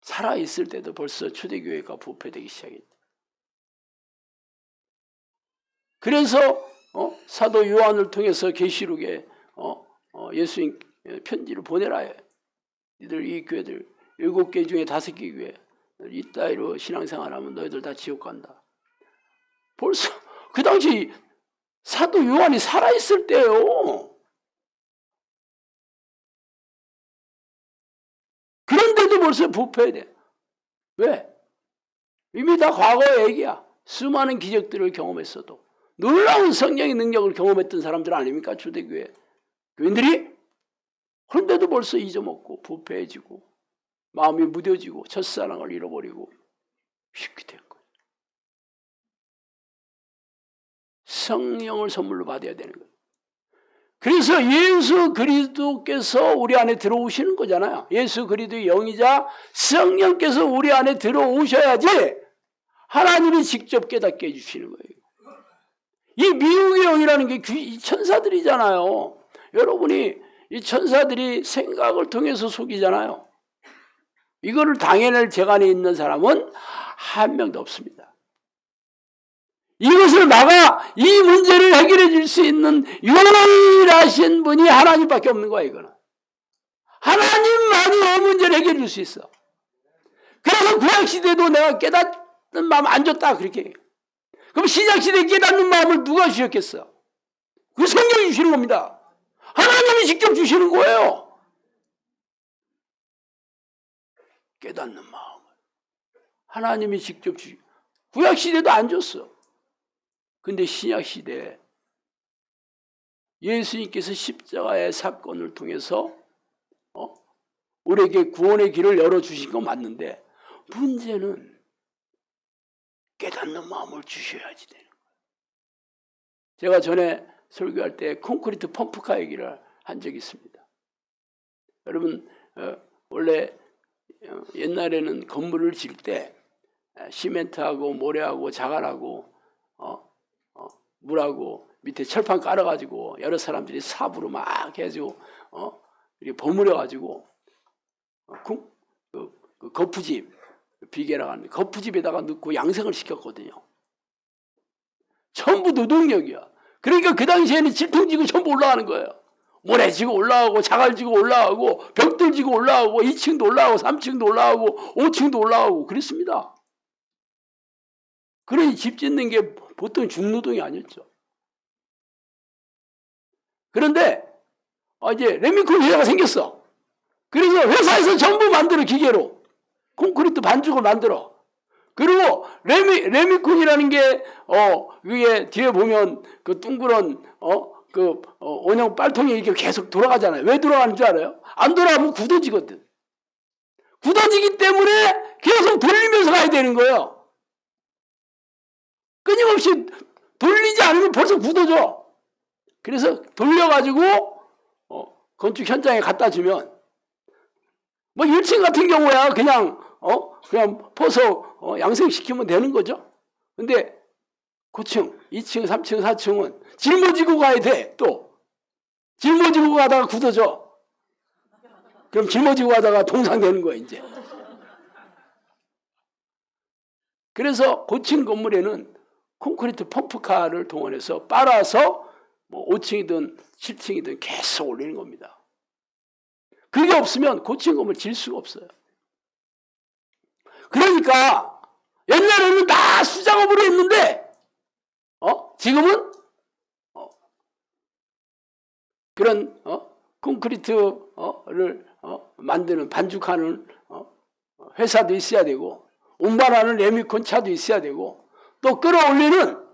Speaker 1: 살아있을 때도 벌써 초대교회가 부패되기 시작했다. 그래서 사도 요한을 통해서 계시록에 예수님 편지를 보내라 해. 너희들 이 교회들 7개 중에 5개 교회 이따위로 신앙생활하면 너희들 다 지옥 간다. 벌써 그 당시 사도 요한이 살아있을 때예요. 그런데도 벌써 부패돼. 왜? 이미 다 과거의 얘기야. 수많은 기적들을 경험했어도 놀라운 성령의 능력을 경험했던 사람들 아닙니까? 초대교회 교인들이. 그런데도 벌써 잊어먹고 부패해지고 마음이 무뎌지고 첫사랑을 잃어버리고 쉽게 된 거예요. 성령을 선물로 받아야 되는 거예요. 그래서 예수 그리스도께서 우리 안에 들어오시는 거잖아요. 예수 그리스도의 영이자 성령께서 우리 안에 들어오셔야지 하나님이 직접 깨닫게 해주시는 거예요. 이 미혹의 영이라는 게 천사들이잖아요. 여러분이 이 천사들이 생각을 통해서 속이잖아요. 이거를 당해낼 재간에 있는 사람은 한 명도 없습니다. 이것을 막아 이 문제를 해결해 줄 수 있는 유일하신 분이 하나님밖에 없는 거야. 이거는 하나님만이 이 문제를 해결해 줄 수 있어. 그래서 구약시대도 내가 깨닫는 마음 안 줬다 그렇게 해요. 그럼 신약시대에 깨닫는 마음을 누가 주셨겠어? 그 성령이 주시는 겁니다. 하나님이 직접 주시는 거예요. 깨닫는 마음을 하나님이 직접 주시고 구약시대도 안 줬어. 근데 신약시대에 예수님께서 십자가의 사건을 통해서 우리에게 구원의 길을 열어주신 건 맞는데 문제는 깨닫는 마음을 주셔야지 되는 거예요. 제가 전에 설교할 때 콘크리트 펌프카 얘기를 한 적이 있습니다. 여러분 원래 옛날에는 건물을 지을 때 시멘트하고 모래하고 자갈하고 물하고 밑에 철판 깔아가지고 여러 사람들이 삽으로 막 해가지고 이렇게 버무려가지고 그 거푸집 비계라고 하는 거푸집에다가 넣고 양생을 시켰거든요. 전부 노동력이야. 그러니까 그 당시에는 질풍 지고 전부 올라가는 거예요. 모래 지고 올라가고 자갈 지고 올라가고 벽돌 지고 올라가고 2층도 올라가고 3층도 올라가고 5층도 올라가고 그랬습니다. 그러니 집 짓는 게 보통 중노동이 아니었죠. 그런데 이제 레미콘 회사가 생겼어. 그래서 회사에서 전부 만들어 기계로 콘크리트 반죽을 만들어. 그리고 레미콘이라는 게 그게 뒤에 보면 그 둥그런 원형 빨통이 이렇게 계속 돌아가잖아요. 왜 돌아가는 줄 알아요? 안 돌아가면 굳어지거든. 굳어지기 때문에 계속 돌리면서 가야 되는 거예요. 끊임없이 돌리지 않으면 벌써 굳어져. 그래서 돌려가지고 건축 현장에 갖다 주면 뭐 1층 같은 경우야 그냥 퍼서 양생시키면 되는 거죠. 근데 고층, 2층, 3층, 4층은 짊어지고 가야 돼. 또 짊어지고 가다가 굳어져. 그럼 짊어지고 가다가 동상되는 거야 이제. 그래서 고층 건물에는 콘크리트 펌프카를 동원해서 빨아서 뭐 5층이든 7층이든 계속 올리는 겁니다. 그게 없으면 고층 건물 질 수가 없어요. 그러니까 옛날에는 다 수작업으로 했는데 지금은 그런 콘크리트를 만드는 반죽하는 회사도 있어야 되고 운반하는 레미콘 차도 있어야 되고 또 끌어올리는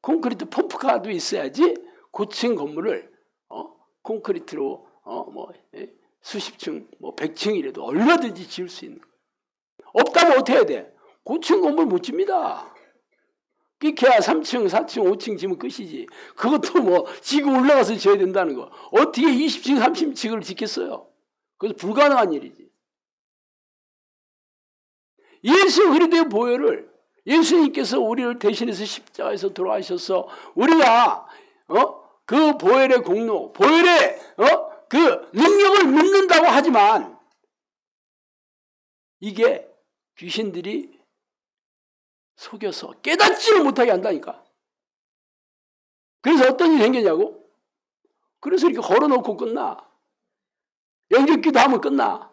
Speaker 1: 콘크리트 펌프카도 있어야지 고층 건물을 콘크리트로 수십 층, 100층이라도 얼마든지 지을 수 있는. 없다면 어떻게 해야 돼? 고층 건물 못 집니다. 끼케야 3층, 4층, 5층 지면 끝이지. 그것도 지고 올라가서 지어야 된다는 거. 어떻게 20층, 30층을 짓겠어요? 그것도 불가능한 일이지. 예수 그리스도의 보혈을 예수님께서 우리를 대신해서 십자가에서 돌아가셔서 우리가 그 보혈의 공로, 보혈의 그 능력을 믿는다고 하지만 이게 귀신들이 속여서 깨닫지를 못하게 한다니까. 그래서 어떤 일이 생기냐고? 그래서 이렇게 걸어놓고 끝나. 연격기도 하면 끝나.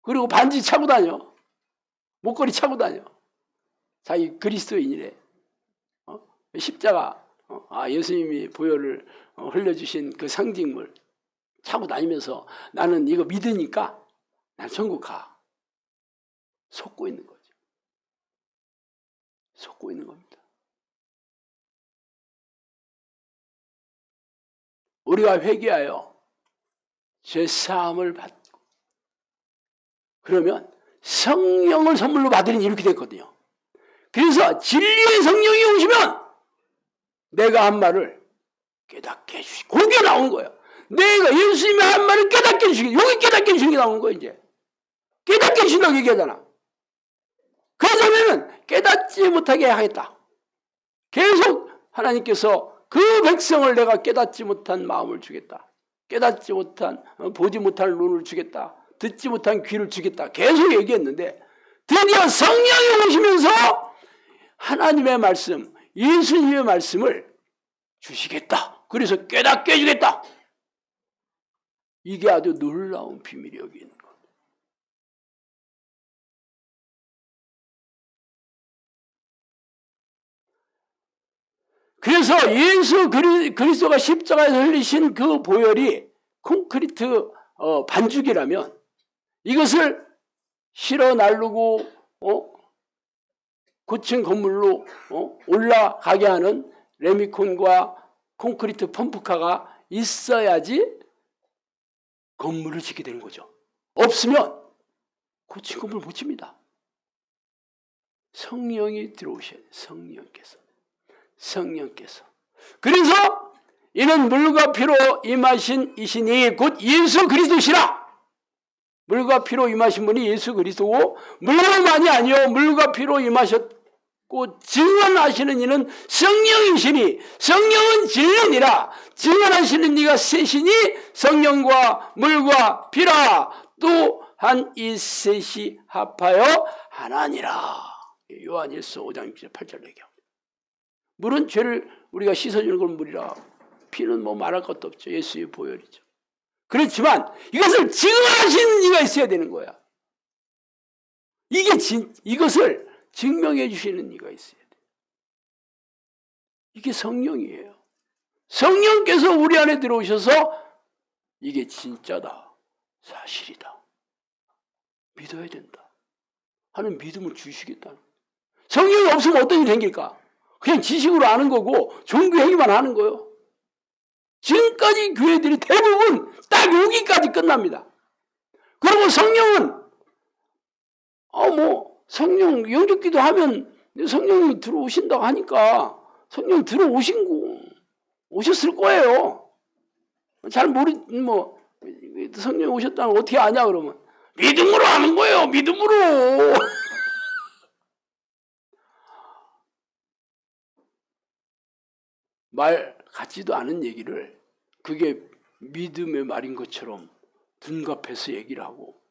Speaker 1: 그리고 반지 차고 다녀. 목걸이 차고 다녀. 자기 그리스도인이래. 십자가, 예수님이 보혈을 흘려주신 그 상징물 차고 다니면서 나는 이거 믿으니까 난 천국 가. 속고 있는 거죠. 속고 있는 겁니다. 우리가 회개하여 죄사함을 받고 그러면 성령을 선물로 받으니 이렇게 됐거든요. 그래서 진리의 성령이 오시면 내가 한 말을 깨닫게 해주시고 그게 나온 거예요. 내가 예수님이 한 말을 깨닫게 해주시고 여기 깨닫게 해주시는 게 나온 거예요. 이제 깨닫게 해주신다고 얘기하잖아. 그러자면은 깨닫지 못하게 하겠다. 계속 하나님께서 그 백성을 내가 깨닫지 못한 마음을 주겠다. 깨닫지 못한 보지 못할 눈을 주겠다. 듣지 못한 귀를 주겠다. 계속 얘기했는데 드디어 성령이 오시면서 하나님의 말씀, 예수님의 말씀을 주시겠다. 그래서 깨닫게 해주겠다. 이게 아주 놀라운 비밀이 여기 있는 겁니다. 그래서 예수 그리스도가 십자가에서 흘리신 그 보혈이 콘크리트 반죽이라면 이것을 실어 나르고 고층 건물로 올라가게 하는 레미콘과 콘크리트 펌프카가 있어야지 건물을 짓게 되는 거죠. 없으면 고층 건물 못 집니다. 성령이 들어오셔야 돼요. 성령께서. 그래서 이는 물과 피로 임하신 이시니 곧 예수 그리스도시라. 물과 피로 임하신 분이 예수 그리스도고 물로만이 아니요 물과 피로 임하셨고 증언하시는 이는 성령이시니 성령은 진리니라. 증언하시는 이가 셋이니 성령과 물과 피라. 또한 이 셋이 합하여 하나니라. 요한일서 5장 8절 얘기합니다. 물은 죄를 우리가 씻어주는 걸 물이라. 피는 뭐 말할 것도 없죠. 예수의 보혈이죠. 그렇지만 이것을 증언하시는 이가 있어야 되는 거야. 이것을 증명해 주시는 이가 있어야 돼. 이게 성령이에요. 성령께서 우리 안에 들어오셔서 이게 진짜다, 사실이다, 믿어야 된다 하는 믿음을 주시겠다는 거예요. 성령이 없으면 어떤 일이 생길까? 그냥 지식으로 아는 거고 종교 행위만 하는 거예요. 지금까지 교회들이 대부분 딱 여기까지 끝납니다. 그리고 성령은 성령 영접기도 하면 성령이 들어오신다고 하니까 성령 오셨을 거예요. 잘 성령 오셨다는 걸 어떻게 아냐 그러면 믿음으로 하는 거예요. 믿음으로. 말 같지도 않은 얘기를 그게 믿음의 말인 것처럼 둔갑해서 얘기를 하고,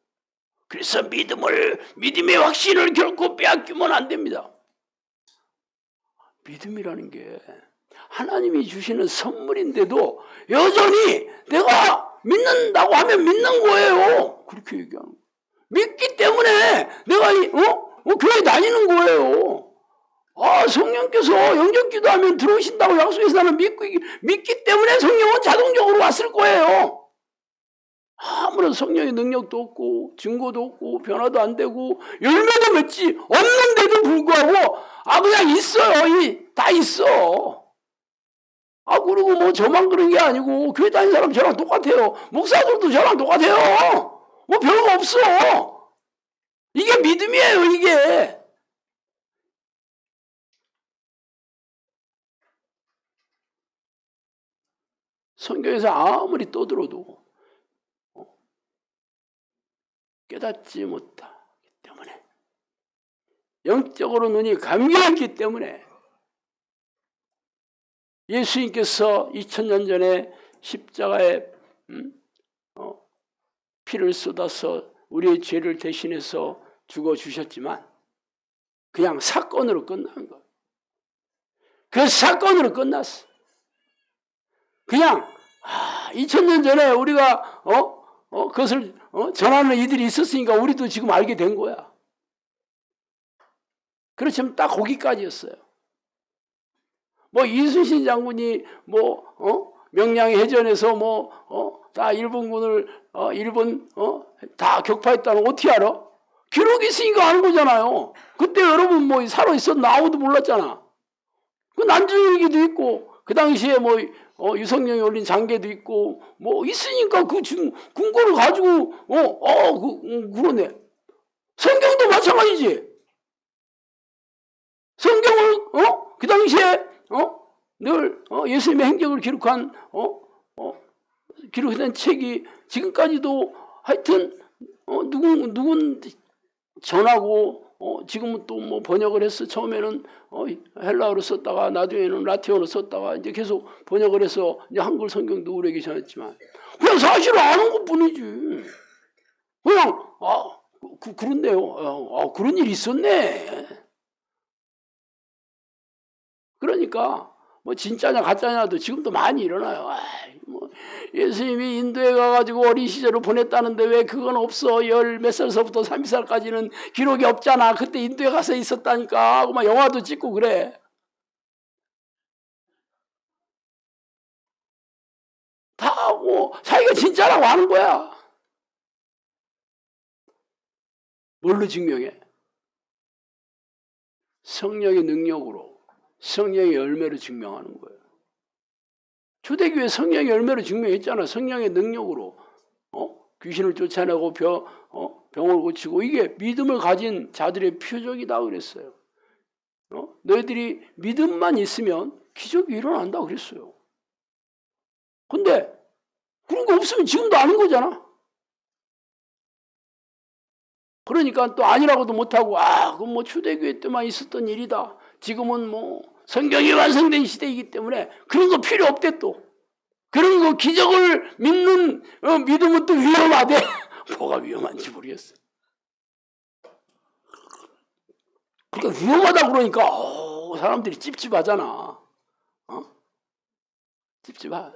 Speaker 1: 그래서 믿음의 확신을 결코 빼앗기면 안 됩니다. 믿음이라는 게 하나님이 주시는 선물인데도 여전히 내가 믿는다고 하면 믿는 거예요. 그렇게 얘기하는 거예요. 믿기 때문에 내가 교회 다니는 거예요. 성령께서 영접기도 하면 들어오신다고 약속해서 나는 믿기 때문에 성령은 자동적으로 왔을 거예요. 아무런 성령의 능력도 없고 증거도 없고 변화도 안 되고 열매도 맺지 없는데도 불구하고 그냥 있어요. 다 있어. 그리고 저만 그런 게 아니고 교회 다니는 사람 저랑 똑같아요. 목사들도 저랑 똑같아요. 별거 없어. 이게 믿음이에요. 이게. 성경에서 아무리 떠들어도 깨닫지 못하기 때문에, 영적으로 눈이 감겨있기 때문에 예수님께서 2000년 전에 십자가에 피를 쏟아서 우리의 죄를 대신해서 죽어주셨지만 그냥 사건으로 끝난 거예요. 그 사건으로 끝났어. 그냥 2000년 전에 우리가 그것을 전하는 이들이 있었으니까 우리도 지금 알게 된 거야. 그렇지만 딱 거기까지였어요. 이순신 장군이 명량 해전에서 다 일본군을 일본 다 격파했다는 거 어떻게 알아? 기록이 있으니까 아는 거잖아요. 그때 여러분 살아 있었나 아무도 몰랐잖아. 그 난중일기도 있고 그 당시에 유성룡이 올린 장계도 있고 있으니까 그 지금 근거를 가지고 그러네. 성경도 마찬가지지. 성경을 그 당시에 늘 예수님의 행적을 기록한 기록된 책이 지금까지도 하여튼 누군 전하고 지금은 또 번역을 해서 처음에는 헬라어로 썼다가 나중에는 라틴어로 썼다가 이제 계속 번역을 해서 이제 한글 성경도 오래 계셨지만 그냥 사실을 아는 것뿐이지. 그냥 그렇네요. 그런 일이 있었네. 그러니까 진짜냐 가짜냐도 지금도 많이 일어나요. 예수님이 인도에 가가지고 어린 시절을 보냈다는데 왜 그건 없어? 열 몇 살서부터 30살까지는 기록이 없잖아. 그때 인도에 가서 있었다니까 하고 막 영화도 찍고 그래. 다 하고 자기가 진짜라고 하는 거야. 뭘로 증명해? 성령의 능력으로, 성령의 열매로 증명하는 거예요. 초대교회 성령의 열매로 증명했잖아. 성령의 능력으로 귀신을 쫓아내고 병을 고치고 이게 믿음을 가진 자들의 표적이다 그랬어요. 너희들이 믿음만 있으면 기적이 일어난다 그랬어요. 근데 그런 거 없으면 지금도 아닌 거잖아. 그러니까 또 아니라고도 못하고 그건 뭐 초대교회 때만 있었던 일이다. 지금은 뭐 성경이 완성된 시대이기 때문에 그런 거 필요 없대 또. 그런 거 기적을 믿는 믿음은 또 위험하대. 뭐가 위험한지 모르겠어. 그러니까 위험하다 그러니까 사람들이 찝찝하잖아. 찝찝하.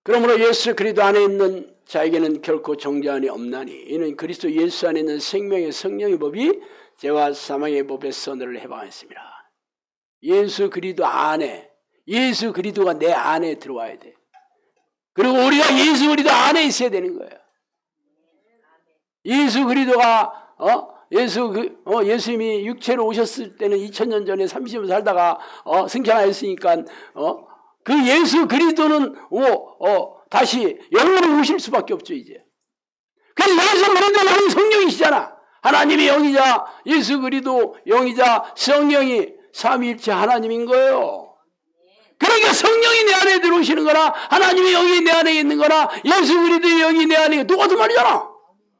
Speaker 1: 그러므로 예수 그리스도 안에 있는 자에게는 결코 정죄함이 없나니 이는 그리스도 예수 안에 있는 생명의 성령의 법이 죄와 사망의 법에서 너를 해방했습니다. 예수 그리스도 안에, 예수 그리스도가 내 안에 들어와야 돼. 그리고 우리가 예수 그리스도 안에 있어야 되는 거예요. 예수 그리스도가 예수님이 육체로 오셨을 때는 2000년 전에 30년 살다가 승천하였으니까 그 예수 그리스도는 다시 영으로 오실 수밖에 없죠 이제. 그래서 예수 그리스도 영이 성령이시잖아. 하나님이 영이자 예수 그리스도 영이자 성령이 삼위일체 하나님인 거예요. 그러니까 성령이 내 안에 들어오시는 거나 하나님의 영이 내 안에 있는 거나 예수 그리스도의 영이 내 안에 똑같은 말이잖아.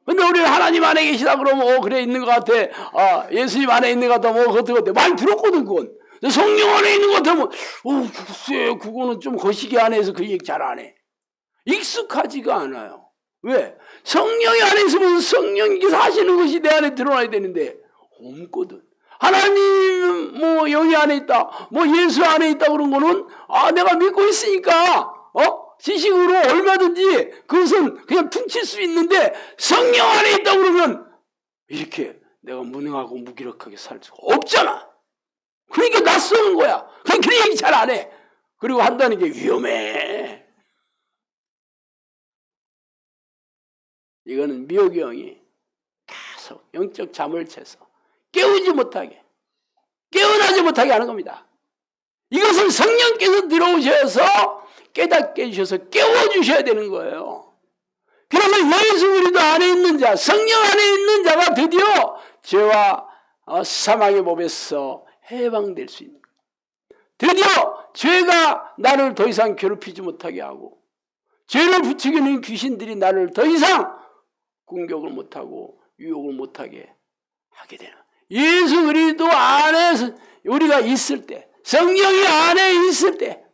Speaker 1: 근데 우리는 하나님 안에 계시다 그러면 그래 있는 것 같아. 예수님 안에 있는 것 같다. 그것도 많이 들었거든 그건. 성령 안에 있는 것 같으면 글쎄 그거는 좀 거시기 안에 서 그 얘기 잘 안 해. 익숙하지가 않아요. 왜? 성령이 안에 있으면 성령께서 하시는 것이 내 안에 드러나야 되는데 없거든. 하나님 뭐 영이 안에 있다. 뭐 예수 안에 있다 그런 거는 내가 믿고 있으니까 지식으로 얼마든지 그것은 그냥 퉁칠 수 있는데 성령 안에 있다 그러면 이렇게 내가 무능하고 무기력하게 살 수가 없잖아. 그러니까 낯서는 거야. 그러니까 그 얘기 잘 안 해. 그리고 한다는 게 위험해. 이거는 미혹의 영이 계속 영적 잠을 채서 깨우지 못하게, 깨어나지 못하게 하는 겁니다. 이것을 성령께서 들어오셔서 깨닫게 해주셔서 깨워주셔야 되는 거예요. 그래서 예수 그리스도 안에 있는 자, 성령 안에 있는 자가 드디어 죄와 사망의 법에서 해방될 수 있는 거예요. 드디어 죄가 나를 더 이상 괴롭히지 못하게 하고 죄를 부추기는 귀신들이 나를 더 이상 공격을 못하고 유혹을 못하게 하게 되는 예수 그리스도 안에서 우리가 있을 때 성령이 안에 있을 때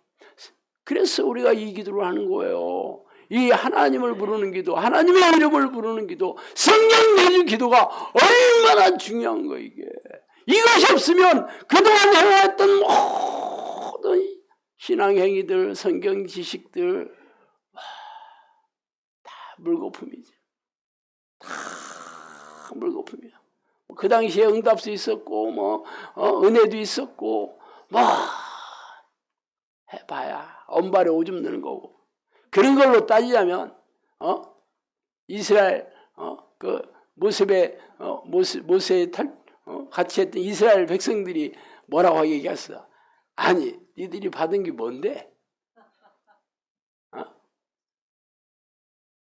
Speaker 1: 그래서 우리가 이 기도를 하는 거예요. 이 하나님을 부르는 기도, 하나님의 이름을 부르는 기도, 성령 내주 기도가 얼마나 중요한 거 이게. 이것이 없으면 그동안 해왔던 모든 신앙행위들, 성경 지식들 다 물거품이죠. 다 물거품이야. 그 당시에 응답수 있었고 은혜도 있었고 해봐야 엄발에 오줌 넣는 거고. 그런 걸로 따지자면 이스라엘 그 모세의 같이 했던 이스라엘 백성들이 뭐라고 얘기했어? 아니 니들이 받은 게 뭔데?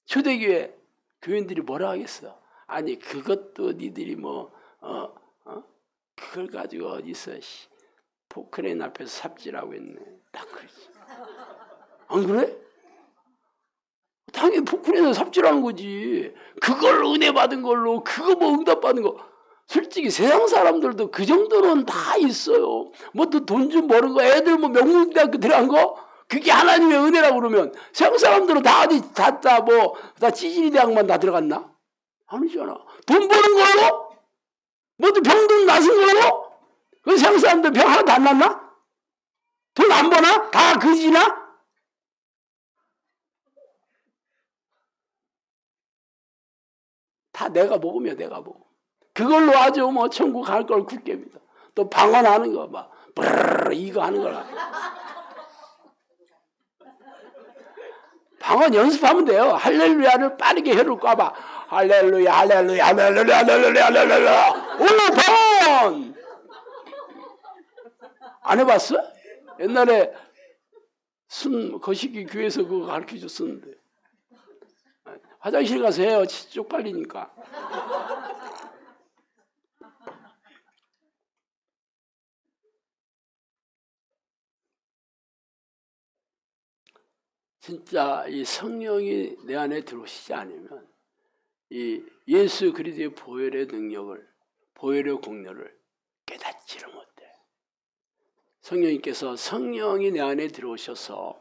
Speaker 1: 초대교회 교인들이 뭐라 하겠어? 아니 그것도 니들이 그걸 가지고 어디서 포크레인 앞에서 삽질하고 있네. 딱 그러지. 안 그래? 당연히 포크레인에서 삽질하는 거지. 그걸 은혜 받은 걸로 그거 응답받은 거. 솔직히 세상 사람들도 그 정도는 다 있어요. 또 돈 좀 버는 거, 애들 명문대학교 들어간 거, 그게 하나님의 은혜라고 그러면 세상 사람들은 다 어디 다 찌질이 대학만 다 들어갔나? 아니잖아. 돈 버는 걸로? 또 병든 나선 걸로? 그 세상 사람들 병 하나도 안 났나? 돈 안 버나? 다 그지나? 다 내가 먹으면 내가 먹어. 그걸로 아주 천국 갈 걸 굳게 믿어. 또 방언하는 거 브르르 이거 하는 거라. 방언 연습하면 돼요. 할렐루야를 빠르게 혀를 꽈봐. 할렐루야 할렐루야 할렐루야 할렐루야 할렐루야. 오 방언. 안 해봤어? 옛날에 거시기 교회에서 그거 가르쳐줬었는데. 화장실 가서 해요. 쪽팔리니까. 진짜 이 성령이 내 안에 들어오시지 않으면 이 예수 그리스도의 보혈의 능력을, 보혈의 공로를 깨닫지를 못해. 성령님께서 성령이 내 안에 들어오셔서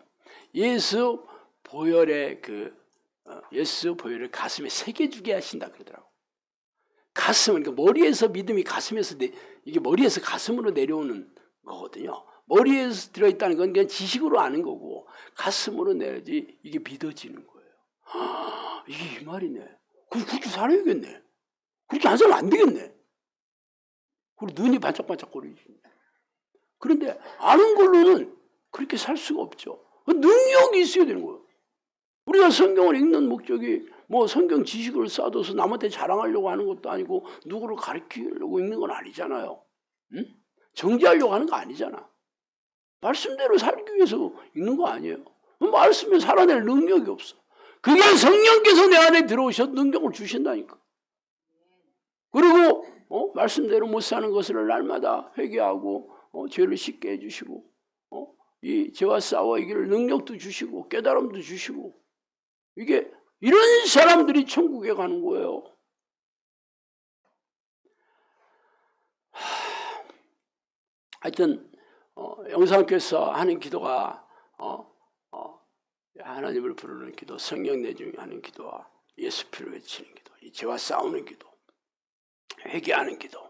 Speaker 1: 예수 보혈의 예수 보혈을 가슴에 새겨주게 하신다 그러더라고. 가슴은, 그러니까 머리에서 믿음이 가슴에서 이게 머리에서 가슴으로 내려오는 거거든요. 머리에서 들어있다는 건 그냥 지식으로 아는 거고 가슴으로 내야지 이게 믿어지는 거예요. 이게 이 말이네. 그렇게 살아야겠네. 그렇게 안 살면 안 되겠네. 그리고 눈이 반짝반짝거리지. 그런데 아는 걸로는 그렇게 살 수가 없죠. 능력이 있어야 되는 거예요. 우리가 성경을 읽는 목적이 뭐 성경 지식을 쌓아둬서 남한테 자랑하려고 하는 것도 아니고 누구를 가르치려고 읽는 건 아니잖아요. 응? 정지하려고 하는 거 아니잖아. 말씀대로 살기 위해서 읽는 거 아니에요. 말씀에 살아낼 능력이 없어. 그게 성령께서 내 안에 들어오셔서 능력을 주신다니까. 그리고 말씀대로 못 사는 것을 날마다 회개하고 죄를 씻게 해주시고 이 죄와 싸워 이길 능력도 주시고 깨달음도 주시고 이게 이런 사람들이 천국에 가는 거예요. 하여튼 영상교회에서 하는 기도가 하나님을 부르는 기도, 성령 내중에 하는 기도와 예수 피를 외치는 기도, 이 죄와 싸우는 기도, 회개하는 기도.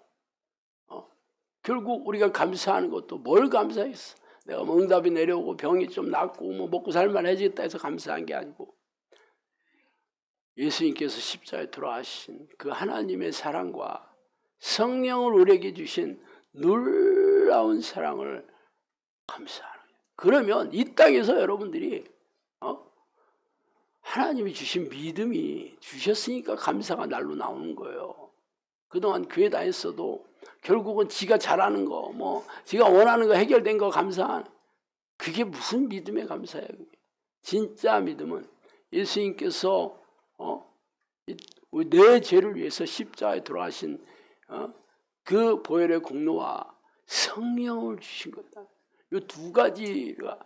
Speaker 1: 결국 우리가 감사하는 것도 뭘 감사했어? 내가 뭐 응답이 내려오고 병이 좀 낫고 뭐 먹고 살만해지겠다 해서 감사한 게 아니고 예수님께서 십자가에 돌아가신 그 하나님의 사랑과 성령을 우리에게 주신 놀라운 사랑을 감사하는 거예요. 그러면 이 땅에서 여러분들이 하나님이 주신 믿음이 주셨으니까 감사가 날로 나오는 거예요. 그동안 교회 다녔어도 결국은 지가 잘하는 거, 뭐 지가 원하는 거 해결된 거 감사한 그게 무슨 믿음의 감사예요. 진짜 믿음은 예수님께서 내 죄를 위해서 십자가에 돌아가신 그 보혈의 공로와 성령을 주신 거다. 이 두 가지가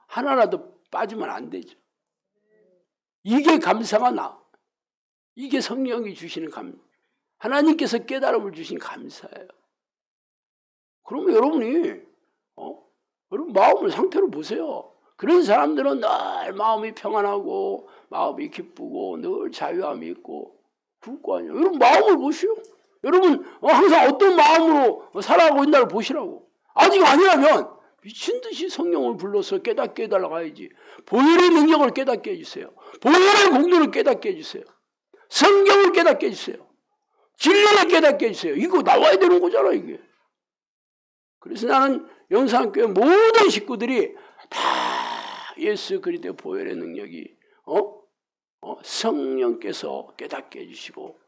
Speaker 1: 하나라도 빠지면 안 되죠. 이게 감사가 나. 이게 성령이 주시는 하나님께서 깨달음을 주신 감사예요. 그러면 여러분이 여러분 마음을 상태로 보세요. 그런 사람들은 늘 마음이 평안하고 마음이 기쁘고 늘 자유함이 있고 그럴 거 아니에요. 여러분 마음을 보시오. 여러분 항상 어떤 마음으로 살아가고 있나를 보시라고. 아직 아니라면 미친 듯이 성령을 불러서 깨닫게 해달라고 해야지. 보혈의 능력을 깨닫게 해주세요. 보혈의 공로를 깨닫게 해주세요. 성경을 깨닫게 해주세요. 진리를 깨닫게 해주세요. 이거 나와야 되는 거잖아 이게. 그래서 나는 영상교회 모든 식구들이 다 예수 그리스도의 보혈의 능력이 성령께서 깨닫게 해주시고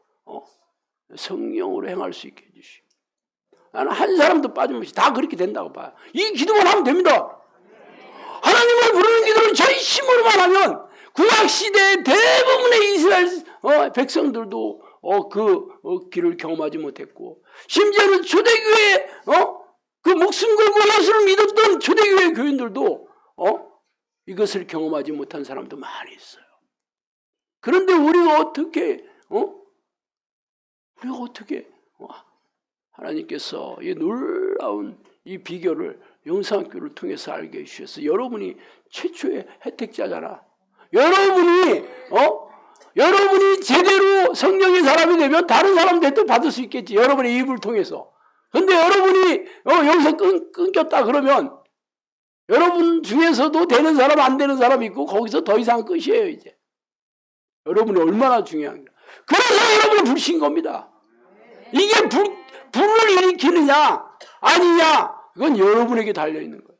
Speaker 1: 성령으로 행할 수 있게 해주시고 나는 한 사람도 빠짐없이 다 그렇게 된다고 봐요. 이 기도만 하면 됩니다. 하나님을 부르는 기도를 전심으로만 하면 구약시대의 대부분의 이스라엘 백성들도 그 길을 경험하지 못했고 심지어는 초대교회 그 목숨 걸고 예수를 믿었던 초대교회 교인들도 이것을 경험하지 못한 사람도 많이 있어요. 그런데 우리가 어떻게 하나님께서 이 놀라운 이 비결을 영상교를 통해서 알게 해주셔서 여러분이 최초의 혜택자잖아. 여러분이 제대로 성령의 사람이 되면 다른 사람도 혜택 받을 수 있겠지. 여러분의 입을 통해서. 근데 여러분이 여기서 끊겼다 그러면 여러분 중에서도 되는 사람 안 되는 사람 있고 거기서 더 이상 끝이에요 이제. 여러분이 얼마나 중요한가. 그래서 여러분을 부르신 겁니다. 이게 불을 일으키느냐 아니냐 그건 여러분에게 달려있는 거예요.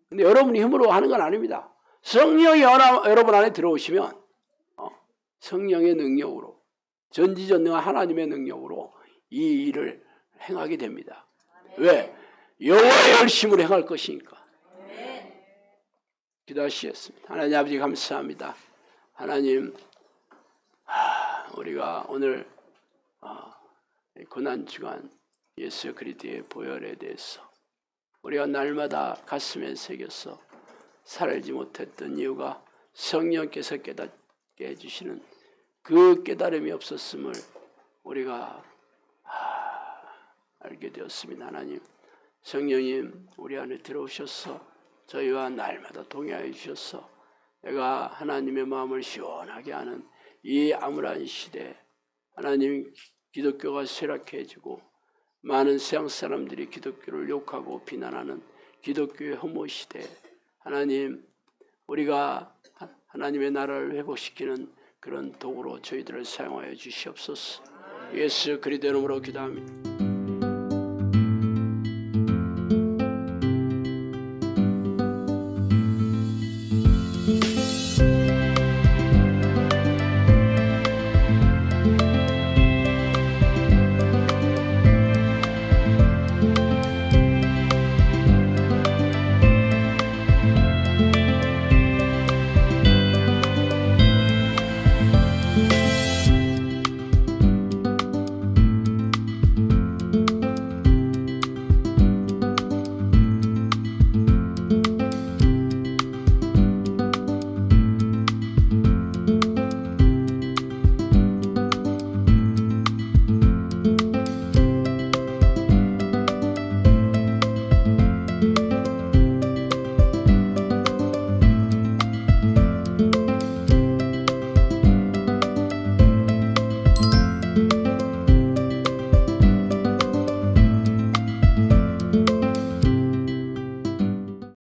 Speaker 1: 근데 여러분이 힘으로 하는 건 아닙니다. 성령이 여러분 안에 들어오시면 성령의 능력으로 전지전능한 하나님의 능력으로 이 일을 행하게 됩니다. 왜? 여호와의 열심으로 행할 것이니까. 기도하시겠습니다. 하나님 아버지 감사합니다. 하나님 우리가 오늘 고난주간 예수 그리스도의 보혈에 대해서 우리가 날마다 가슴에 새겨서 살지 못했던 이유가 성령께서 깨닫게 해주시는 그 깨달음이 없었음을 우리가 알게 되었습니다. 하나님, 성령님 우리 안에 들어오셔서 저희와 날마다 동행하여 주셔서 내가 하나님의 마음을 시원하게 하는 이 암울한 시대에 하나님, 기독교가 쇠락해지고 많은 세상 사람들이 기독교를 욕하고 비난하는 기독교의 혐오 시대에 하나님, 우리가 하나님의 나라를 회복시키는 그런 도구로 저희들을 사용하여 주시옵소서. 예수 그리스도 이름으로 기도합니다.